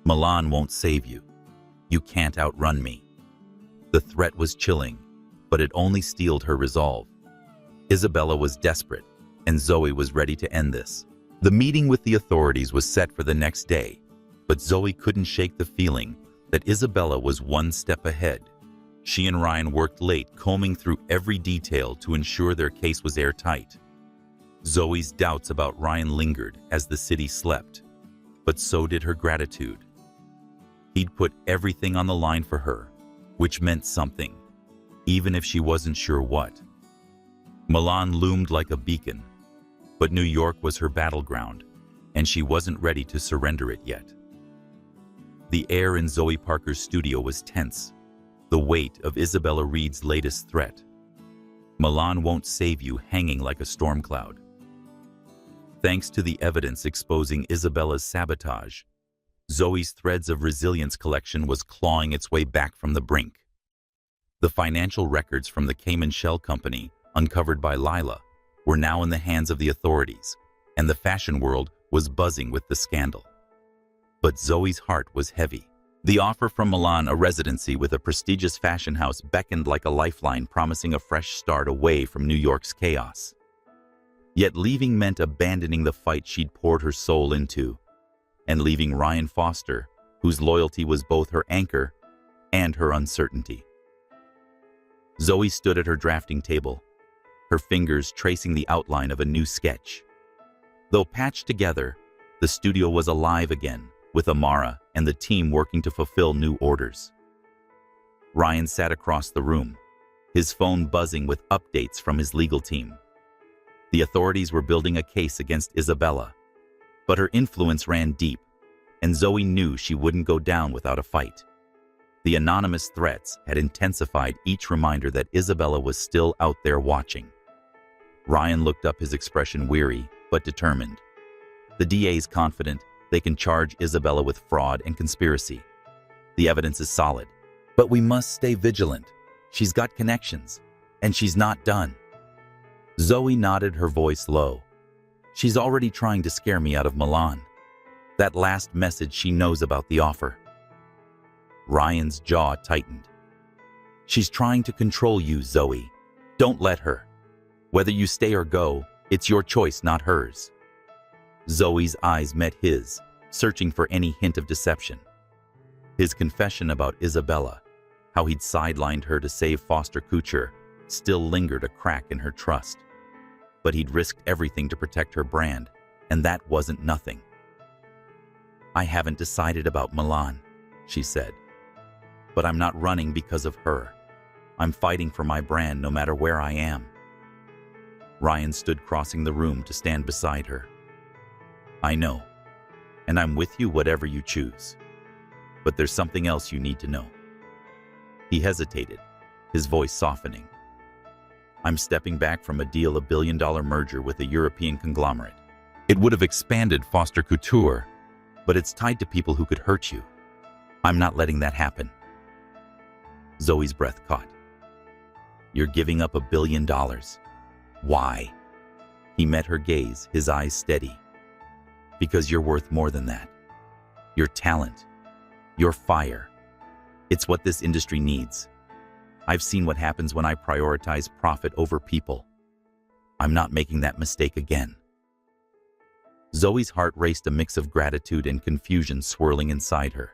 "Milan won't save you. You can't outrun me." The threat was chilling, but it only steeled her resolve. Isabella was desperate, and Zoe was ready to end this. The meeting with the authorities was set for the next day, but Zoe couldn't shake the feeling that Isabella was one step ahead. She and Ryan worked late, combing through every detail to ensure their case was airtight. Zoe's doubts about Ryan lingered as the city slept, but so did her gratitude. He'd put everything on the line for her, which meant something, even if she wasn't sure what. Milan loomed like a beacon, but New York was her battleground, and she wasn't ready to surrender it yet. The air in Zoe Parker's studio was tense, the weight of Isabella Reed's latest threat. Milan won't save you hanging like a storm cloud. Thanks to the evidence exposing Isabella's sabotage, Zoe's Threads of Resilience collection was clawing its way back from the brink. The financial records from the Cayman Shell Company, uncovered by Lila, were now in the hands of the authorities, and the fashion world was buzzing with the scandal. But Zoe's heart was heavy. The offer from Milan, a residency with a prestigious fashion house, beckoned like a lifeline, promising a fresh start away from New York's chaos. Yet leaving meant abandoning the fight she'd poured her soul into, and leaving Ryan Foster, whose loyalty was both her anchor and her uncertainty. Zoe stood at her drafting table, her fingers tracing the outline of a new sketch. Though patched together, the studio was alive again, with Amara and the team working to fulfill new orders. Ryan sat across the room, his phone buzzing with updates from his legal team. The authorities were building a case against Isabella, but her influence ran deep, and Zoe knew she wouldn't go down without a fight. The anonymous threats had intensified each reminder that Isabella was still out there watching. Ryan looked up, his expression weary but determined. The DA's confident they can charge Isabella with fraud and conspiracy. The evidence is solid, but we must stay vigilant. She's got connections, and she's not done. Zoe nodded, her voice low. She's already trying to scare me out of Milan. That last message, she knows about the offer. Ryan's jaw tightened. She's trying to control you, Zoe. Don't let her. Whether you stay or go, it's your choice, not hers. Zoe's eyes met his, searching for any hint of deception. His confession about Isabella, how he'd sidelined her to save Foster Couture, still lingered, a crack in her trust. But he'd risked everything to protect her brand, and that wasn't nothing. "I haven't decided about Milan," she said. "But I'm not running because of her. I'm fighting for my brand no matter where I am." Ryan stood, crossing the room to stand beside her. "I know, and I'm with you whatever you choose. But there's something else you need to know." He hesitated, his voice softening. "I'm stepping back from a deal, a billion-dollar merger with a European conglomerate. It would have expanded Foster Couture, but it's tied to people who could hurt you. I'm not letting that happen." Zoe's breath caught. "You're giving up $1 billion. Why?" He met her gaze, his eyes steady. "Because you're worth more than that. Your talent, your fire. It's what this industry needs. I've seen what happens when I prioritize profit over people. I'm not making that mistake again." Zoe's heart raced, a mix of gratitude and confusion swirling inside her.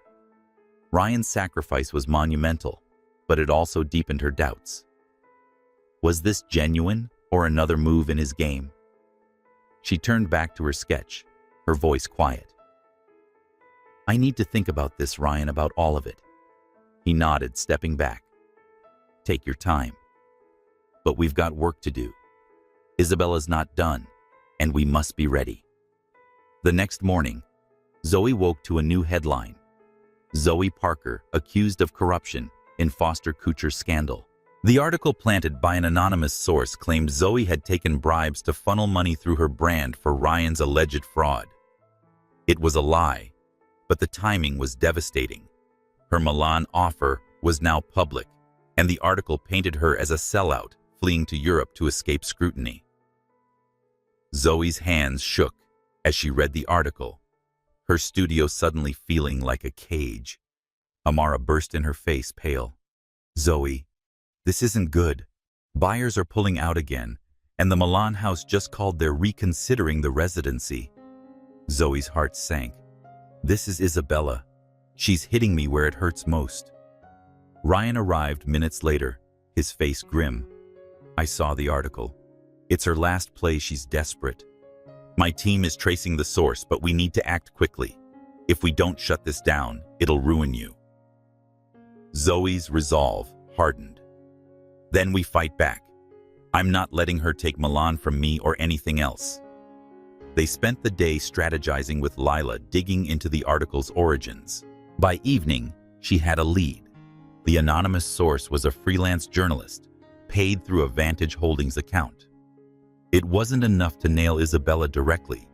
Ryan's sacrifice was monumental, but it also deepened her doubts. Was this genuine or another move in his game? She turned back to her sketch, her voice quiet. "I need to think about this, Ryan, about all of it." He nodded, stepping back. "Take your time. But we've got work to do. Isabella's not done, and we must be ready." The next morning, Zoe woke to a new headline. Zoe Parker accused of corruption in Foster Couture scandal. The article, planted by an anonymous source, claimed Zoe had taken bribes to funnel money through her brand for Ryan's alleged fraud. It was a lie, but the timing was devastating. Her Milan offer was now public, and the article painted her as a sellout fleeing to Europe to escape scrutiny. Zoe's hands shook as she read the article, her studio suddenly feeling like a cage. Amara burst in her face, pale. Zoe, this isn't good. Buyers are pulling out again, and the Milan house just called they're reconsidering the residency. Zoe's heart sank. This is Isabella. She's hitting me where it hurts most. Ryan arrived minutes later, his face grim. I saw the article. It's her last play. She's desperate. My team is tracing the source, but we need to act quickly. If we don't shut this down, it'll ruin you. Zoe's resolve hardened. Then we fight back. I'm not letting her take Milan from me or anything else. They spent the day strategizing with Lila, digging into the article's origins. By evening, she had a lead. The anonymous source was a freelance journalist, paid through a Vantage Holdings account. It wasn't enough to nail Isabella directly,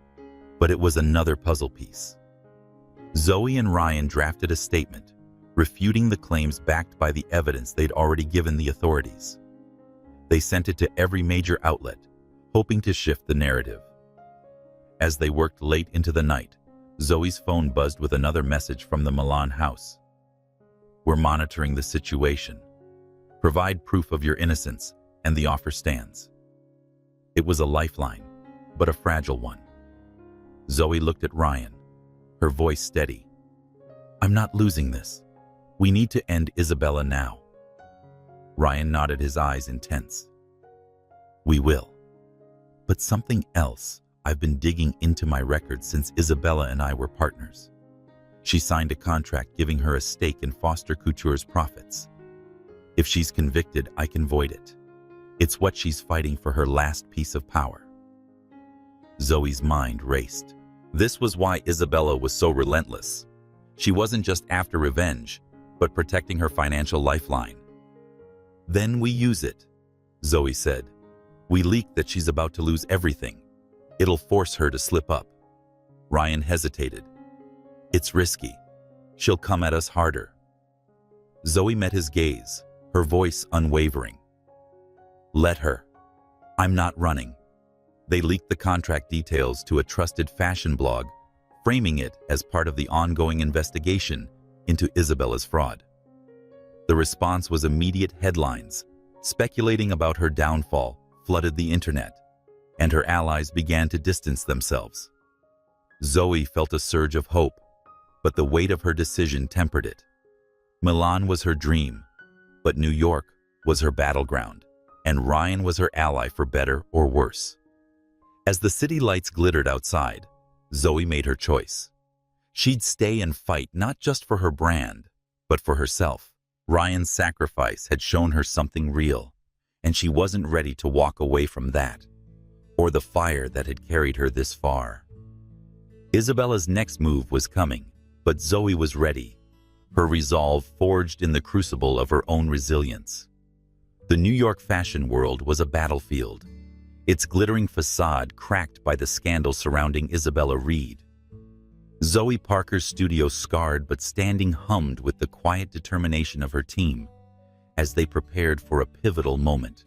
but it was another puzzle piece. Zoe and Ryan drafted a statement, refuting the claims backed by the evidence they'd already given the authorities. They sent it to every major outlet, hoping to shift the narrative. As they worked late into the night, Zoe's phone buzzed with another message from the Milan house. We're monitoring the situation. Provide proof of your innocence, and the offer stands. It was a lifeline, but a fragile one. Zoe looked at Ryan, her voice steady. I'm not losing this. We need to end Isabella now. Ryan nodded, his eyes intense. We will. But something else. I've been digging into my records since Isabella and I were partners. She signed a contract giving her a stake in Foster Couture's profits. If she's convicted, I can void it. It's what she's fighting for, her last piece of power. Zoe's mind raced. This was why Isabella was so relentless. She wasn't just after revenge, but protecting her financial lifeline. Then we use it, Zoe said. We leak that she's about to lose everything. It'll force her to slip up. Ryan hesitated. It's risky. She'll come at us harder. Zoe met his gaze, her voice unwavering. Let her. I'm not running. They leaked the contract details to a trusted fashion blog, framing it as part of the ongoing investigation into Isabella's fraud. The response was immediate. Headlines, speculating about her downfall, flooded the internet, and her allies began to distance themselves. Zoe felt a surge of hope, but the weight of her decision tempered it. Milan was her dream, but New York was her battleground, and Ryan was her ally for better or worse. As the city lights glittered outside, Zoe made her choice. She'd stay and fight not just for her brand, but for herself. Ryan's sacrifice had shown her something real, and she wasn't ready to walk away from that, or the fire that had carried her this far. Isabella's next move was coming, but Zoe was ready, her resolve forged in the crucible of her own resilience. The New York fashion world was a battlefield, its glittering facade cracked by the scandal surrounding Isabella Reed. Zoe Parker's studio scarred but standing hummed with the quiet determination of her team as they prepared for a pivotal moment.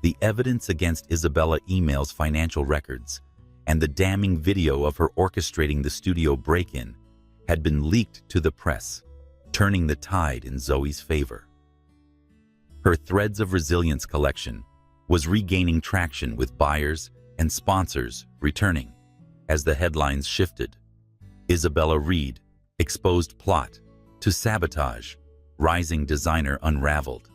The evidence against Isabella, emails, financial records, and the damning video of her orchestrating the studio break-in had been leaked to the press, turning the tide in Zoe's favor. Her Threads of Resilience collection was regaining traction, with buyers and sponsors returning as the headlines shifted. Isabella Reed, exposed plot to sabotage, rising designer unraveled.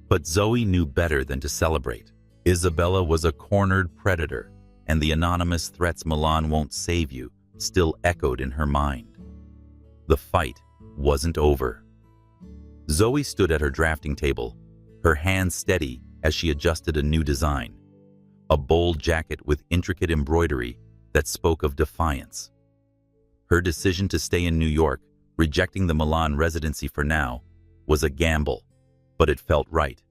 But Zoe knew better than to celebrate. Isabella was a cornered predator, and the anonymous threats, "Milan won't save you," still echoed in her mind. The fight wasn't over. Zoe stood at her drafting table, her hands steady as she adjusted a new design, a bold jacket with intricate embroidery that spoke of defiance. Her decision to stay in New York, rejecting the Milan residency for now, was a gamble, but it felt right.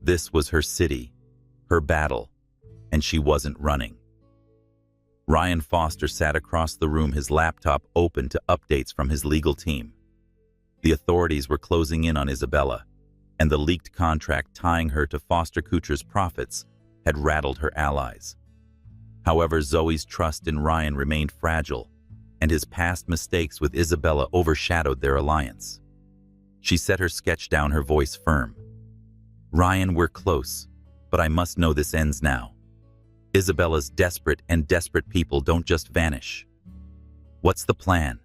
This was her city, her battle, and she wasn't running. Ryan Foster sat across the room, his laptop open to updates from his legal team. The authorities were closing in on Isabella, and the leaked contract tying her to Foster Couture's profits had rattled her allies. However, Zoe's trust in Ryan remained fragile, and his past mistakes with Isabella overshadowed their alliance. She set her sketch down, her voice firm. "Ryan, we're close, but I must know this ends now. Isabella's desperate, and desperate people don't just vanish. What's the plan?"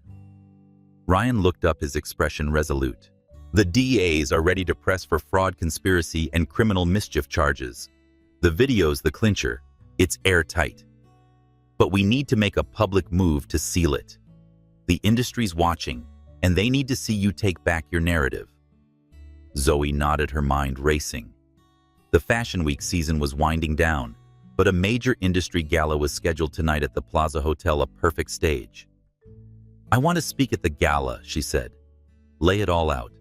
Ryan looked up, his expression resolute. "The DAs are ready to press for fraud, conspiracy, and criminal mischief charges. The video's the clincher. It's airtight. But we need to make a public move to seal it. The industry's watching, and they need to see you take back your narrative." Zoe nodded, her mind racing. The Fashion Week season was winding down, but a major industry gala was scheduled tonight at the Plaza Hotel, a perfect stage. "I want to speak at the gala," she said. "Lay it all out.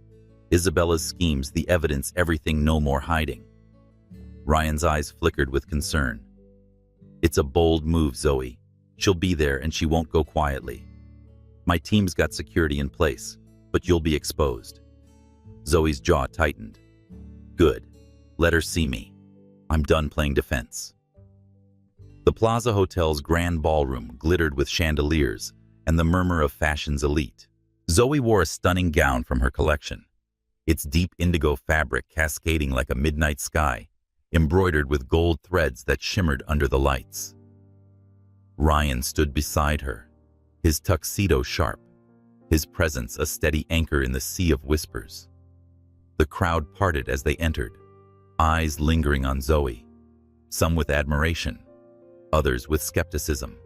Isabella's schemes, the evidence, everything, no more hiding." Ryan's eyes flickered with concern. "It's a bold move, Zoe. She'll be there, and she won't go quietly. My team's got security in place, but you'll be exposed." Zoe's jaw tightened. "Good. Let her see me. I'm done playing defense." The Plaza Hotel's grand ballroom glittered with chandeliers and the murmur of fashion's elite. Zoe wore a stunning gown from her collection, its deep indigo fabric cascading like a midnight sky, embroidered with gold threads that shimmered under the lights. Ryan stood beside her, his tuxedo sharp, his presence a steady anchor in the sea of whispers. The crowd parted as they entered, eyes lingering on Zoe, some with admiration, others with skepticism.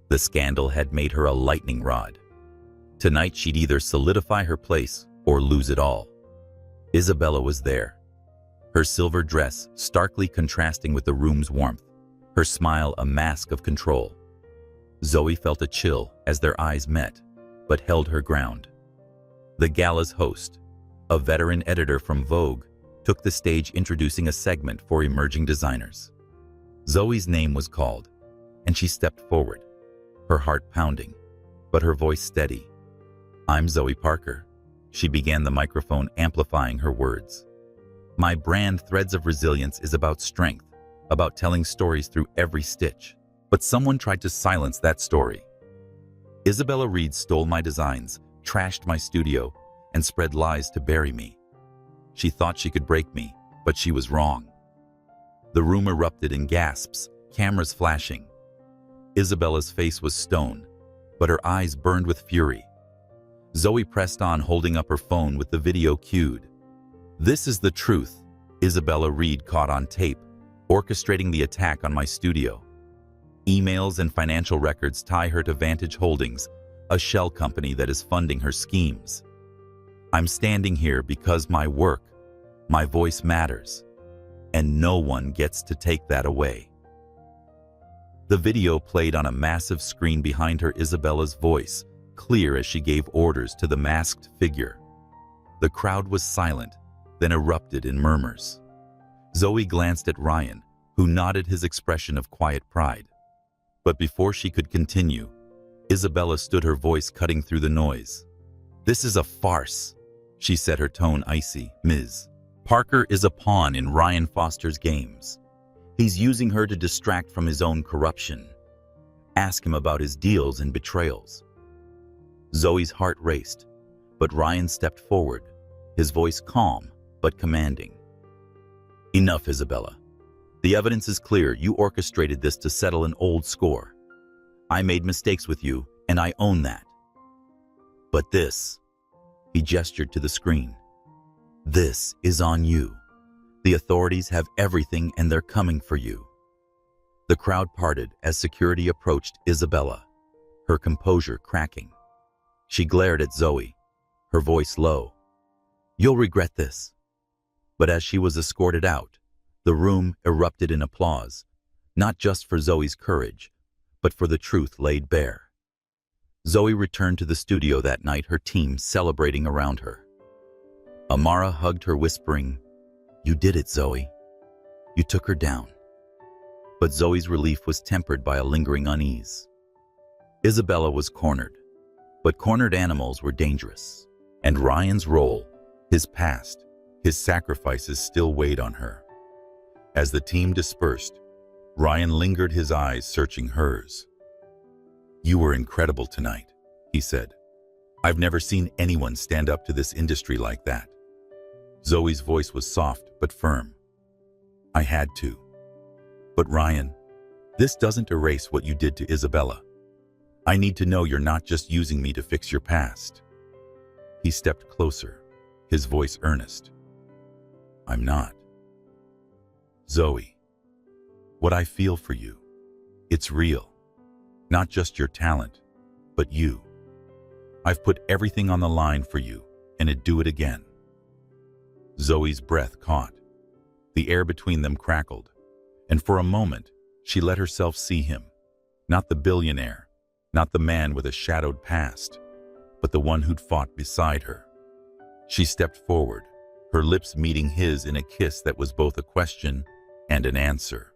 The scandal had made her a lightning rod. Tonight she'd either solidify her place or lose it all. Isabella was there, her silver dress starkly contrasting with the room's warmth, her smile a mask of control. Zoe felt a chill as their eyes met, but held her ground. The gala's host, a veteran editor from Vogue, took the stage introducing a segment for emerging designers. Zoe's name was called, and she stepped forward, her heart pounding, but her voice steady. "I'm Zoe Parker," she began, the microphone amplifying her words. "My brand, Threads of Resilience, is about strength, about telling stories through every stitch. But someone tried to silence that story. Isabella Reed stole my designs, trashed my studio, and spread lies to bury me. She thought she could break me, but she was wrong." The room erupted in gasps, cameras flashing. Isabella's face was stone, but her eyes burned with fury. Zoe pressed on, holding up her phone with the video cued. "This is the truth. Isabella Reed caught on tape, orchestrating the attack on my studio. Emails and financial records tie her to Vantage Holdings, a shell company that is funding her schemes. I'm standing here because my work, my voice matters, and no one gets to take that away." The video played on a massive screen behind her, Isabella's voice clear as she gave orders to the masked figure. The crowd was silent, then erupted in murmurs. Zoe glanced at Ryan, who nodded, his expression of quiet pride. But before she could continue, Isabella stood, her voice cutting through the noise. "This is a farce," she said, her tone icy. "Ms. Parker is a pawn in Ryan Foster's games. He's using her to distract from his own corruption. Ask him about his deals and betrayals." Zoe's heart raced, but Ryan stepped forward, his voice calm but commanding. "Enough, Isabella. The evidence is clear. You orchestrated this to settle an old score. I made mistakes with you, and I own that. But this," he gestured to the screen, "this is on you. The authorities have everything, and they're coming for you." The crowd parted as security approached Isabella, her composure cracking. She glared at Zoe, her voice low. "You'll regret this." But as she was escorted out, the room erupted in applause, not just for Zoe's courage, but for the truth laid bare. Zoe returned to the studio that night, her team celebrating around her. Amara hugged her, whispering, "You did it, Zoe. You took her down." But Zoe's relief was tempered by a lingering unease. Isabella was cornered, but cornered animals were dangerous. And Ryan's role, his past, his sacrifices still weighed on her. As the team dispersed, Ryan lingered, his eyes searching hers. "You were incredible tonight," he said. "I've never seen anyone stand up to this industry like that." Zoe's voice was soft but firm. "I had to. But Ryan, this doesn't erase what you did to Isabella. I need to know you're not just using me to fix your past." He stepped closer, his voice earnest. "I'm not. Zoe, what I feel for you, it's real. Not just your talent, but you. I've put everything on the line for you, and I'd do it again." Zoe's breath caught. The air between them crackled, and for a moment, she let herself see him. Not the billionaire, not the man with a shadowed past, but the one who'd fought beside her. She stepped forward, her lips meeting his in a kiss that was both a question and an answer.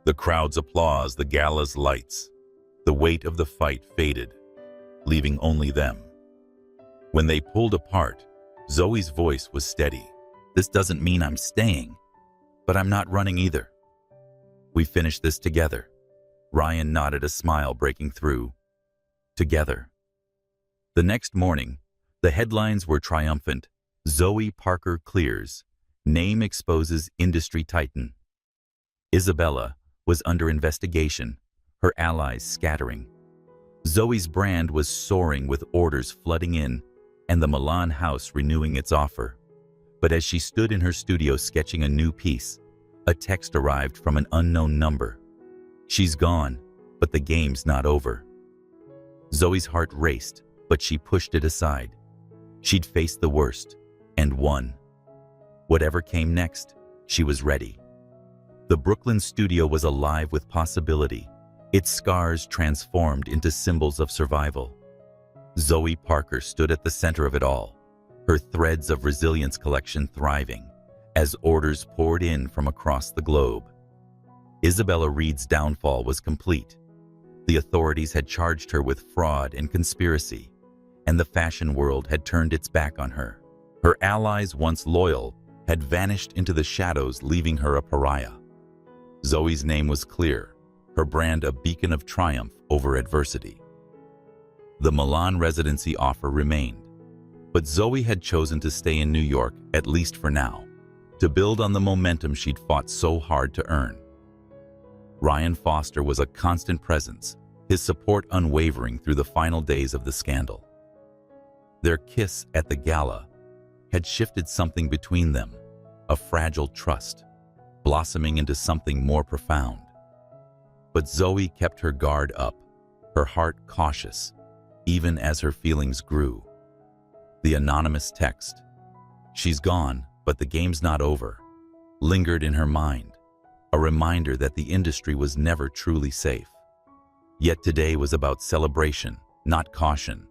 The crowd's applause, the gala's lights, the weight of the fight faded, leaving only them. When they pulled apart, Zoe's voice was steady. "This doesn't mean I'm staying, but I'm not running either. We finish this together." Ryan nodded, a smile breaking through. Together. The next morning, the headlines were triumphant. Zoe Parker clears. Name exposes industry titan. Isabella was under investigation, her allies scattering. Zoe's brand was soaring with orders flooding in, and the Milan house renewing its offer. But as she stood in her studio sketching a new piece, a text arrived from an unknown number. "She's gone, but the game's not over." Zoe's heart raced, but she pushed it aside. She'd faced the worst, and won. Whatever came next, she was ready. The Brooklyn studio was alive with possibility, its scars transformed into symbols of survival. Zoe Parker stood at the center of it all, her Threads of Resilience collection thriving as orders poured in from across the globe. Isabella Reed's downfall was complete. The authorities had charged her with fraud and conspiracy, and the fashion world had turned its back on her. Her allies, once loyal, had vanished into the shadows, leaving her a pariah. Zoe's name was clear, her brand a beacon of triumph over adversity. The Milan residency offer remained, but Zoe had chosen to stay in New York, at least for now, to build on the momentum she'd fought so hard to earn. Ryan Foster was a constant presence, his support unwavering through the final days of the scandal. Their kiss at the gala had shifted something between them, a fragile trust, blossoming into something more profound. But Zoe kept her guard up, her heart cautious, even as her feelings grew. The anonymous text, "She's gone, but the game's not over," lingered in her mind, a reminder that the industry was never truly safe. Yet today was about celebration, not caution.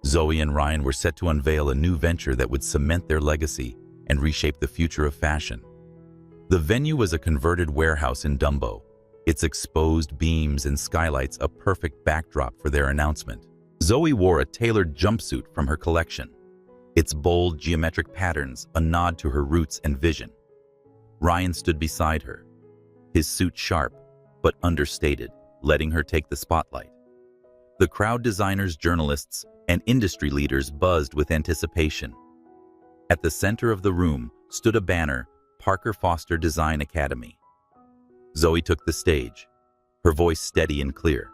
Zoe and Ryan were set to unveil a new venture that would cement their legacy and reshape the future of fashion. The venue was a converted warehouse in Dumbo, its exposed beams and skylights a perfect backdrop for their announcement. Zoe wore a tailored jumpsuit from her collection, its bold geometric patterns a nod to her roots and vision. Ryan stood beside her, his suit sharp but understated, letting her take the spotlight. The crowd, designers, journalists, and industry leaders buzzed with anticipation. At the center of the room stood a banner, Parker Foster Design Academy. Zoe took the stage, her voice steady and clear.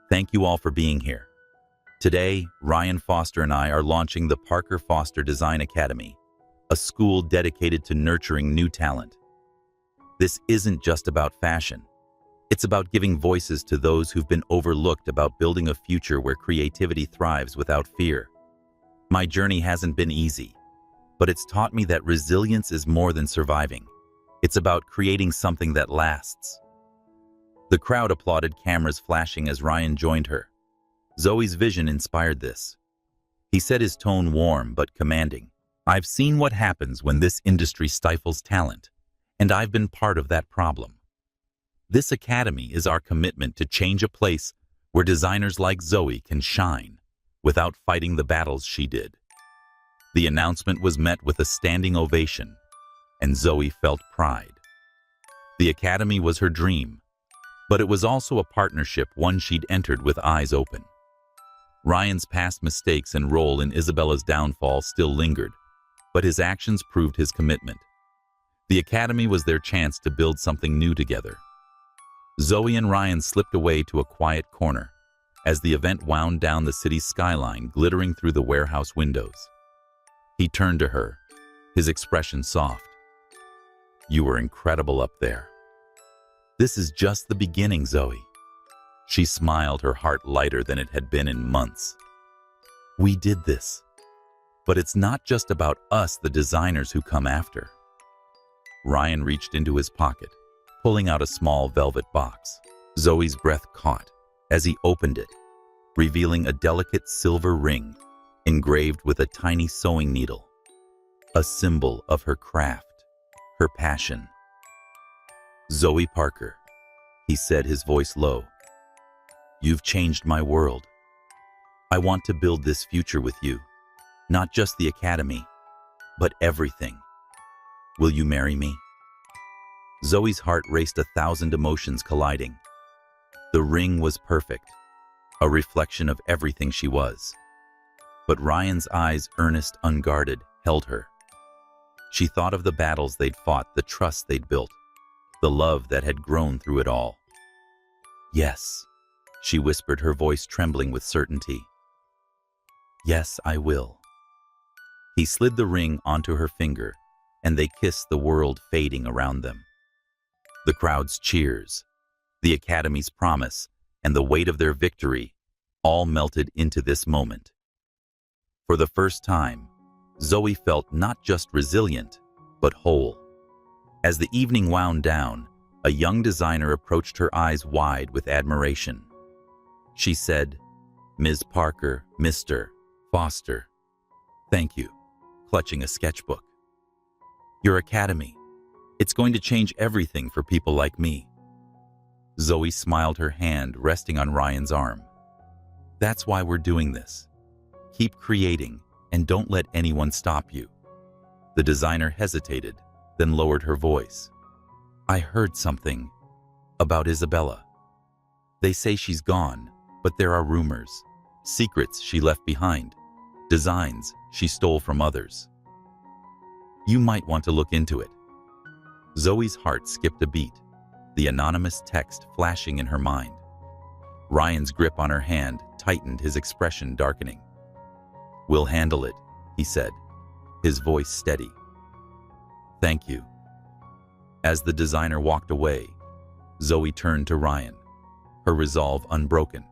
"Thank you all for being here. Today, Ryan Foster and I are launching the Parker Foster Design Academy, a school dedicated to nurturing new talent. This isn't just about fashion. It's about giving voices to those who've been overlooked, about building a future where creativity thrives without fear. My journey hasn't been easy, but it's taught me that resilience is more than surviving. It's about creating something that lasts." The crowd applauded, cameras flashing as Ryan joined her. Zoe's vision inspired this. He said, his tone warm but commanding, "I've seen what happens when this industry stifles talent, and I've been part of that problem. This academy is our commitment to change a place where designers like Zoe can shine without fighting the battles she did." The announcement was met with a standing ovation, and Zoe felt pride. The academy was her dream, But it was also a partnership, one she'd entered with eyes open. Ryan's past mistakes and role in Isabella's downfall still lingered, but his actions proved his commitment. The academy was their chance to build something new together. Zoe and Ryan slipped away to a quiet corner as the event wound down the city's skyline, glittering through the warehouse windows. He turned to her, his expression soft. "You were incredible up there." "This is just the beginning, Zoe." She smiled, her heart lighter than it had been in months. "We did this. But it's not just about us, the designers who come after." Ryan reached into his pocket, pulling out a small velvet box. Zoe's breath caught as he opened it, revealing a delicate silver ring engraved with a tiny sewing needle, a symbol of her craft, her passion. "Zoe Parker," he said, his voice low, "you've changed my world. I want to build this future with you, not just the academy, but everything. Will you marry me?" Zoe's heart raced, 1,000 emotions colliding. The ring was perfect, a reflection of everything she was. But Ryan's eyes, earnest, unguarded, held her. She thought of the battles they'd fought, the trust they'd built, the love that had grown through it all. "Yes," she whispered, her voice trembling with certainty. "Yes, I will." He slid the ring onto her finger, and they kissed, the world fading around them. The crowd's cheers, the academy's promise, and the weight of their victory all melted into this moment. For the first time, Zoe felt not just resilient, but whole. As the evening wound down, a young designer approached her, eyes wide with admiration. She said, "Ms. Parker, Mr. Foster, thank you," clutching a sketchbook. "Your academy, it's going to change everything for people like me." Zoe smiled, her hand resting on Ryan's arm. "That's why we're doing this. Keep creating and don't let anyone stop you." The designer hesitated, then lowered her voice. "I heard something about Isabella. They say she's gone, but there are rumors, secrets she left behind, designs she stole from others. You might want to look into it." Zoe's heart skipped a beat, the anonymous text flashing in her mind. Ryan's grip on her hand tightened, his expression darkening. "We'll handle it," he said, his voice steady. "Thank you." As the designer walked away, Zoe turned to Ryan, her resolve unbroken.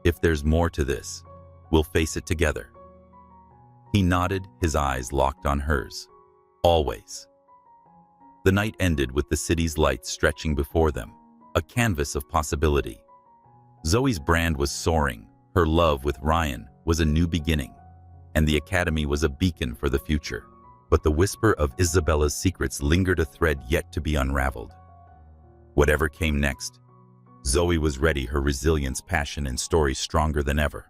"If there's more to this, we'll face it together." He nodded, his eyes locked on hers. "Always." The night ended with the city's lights stretching before them, a canvas of possibility. Zoe's brand was soaring, her love with Ryan was a new beginning, and the academy was a beacon for the future. But the whisper of Isabella's secrets lingered, a thread yet to be unraveled. Whatever came next, Zoe was ready, her resilience, passion, and story stronger than ever.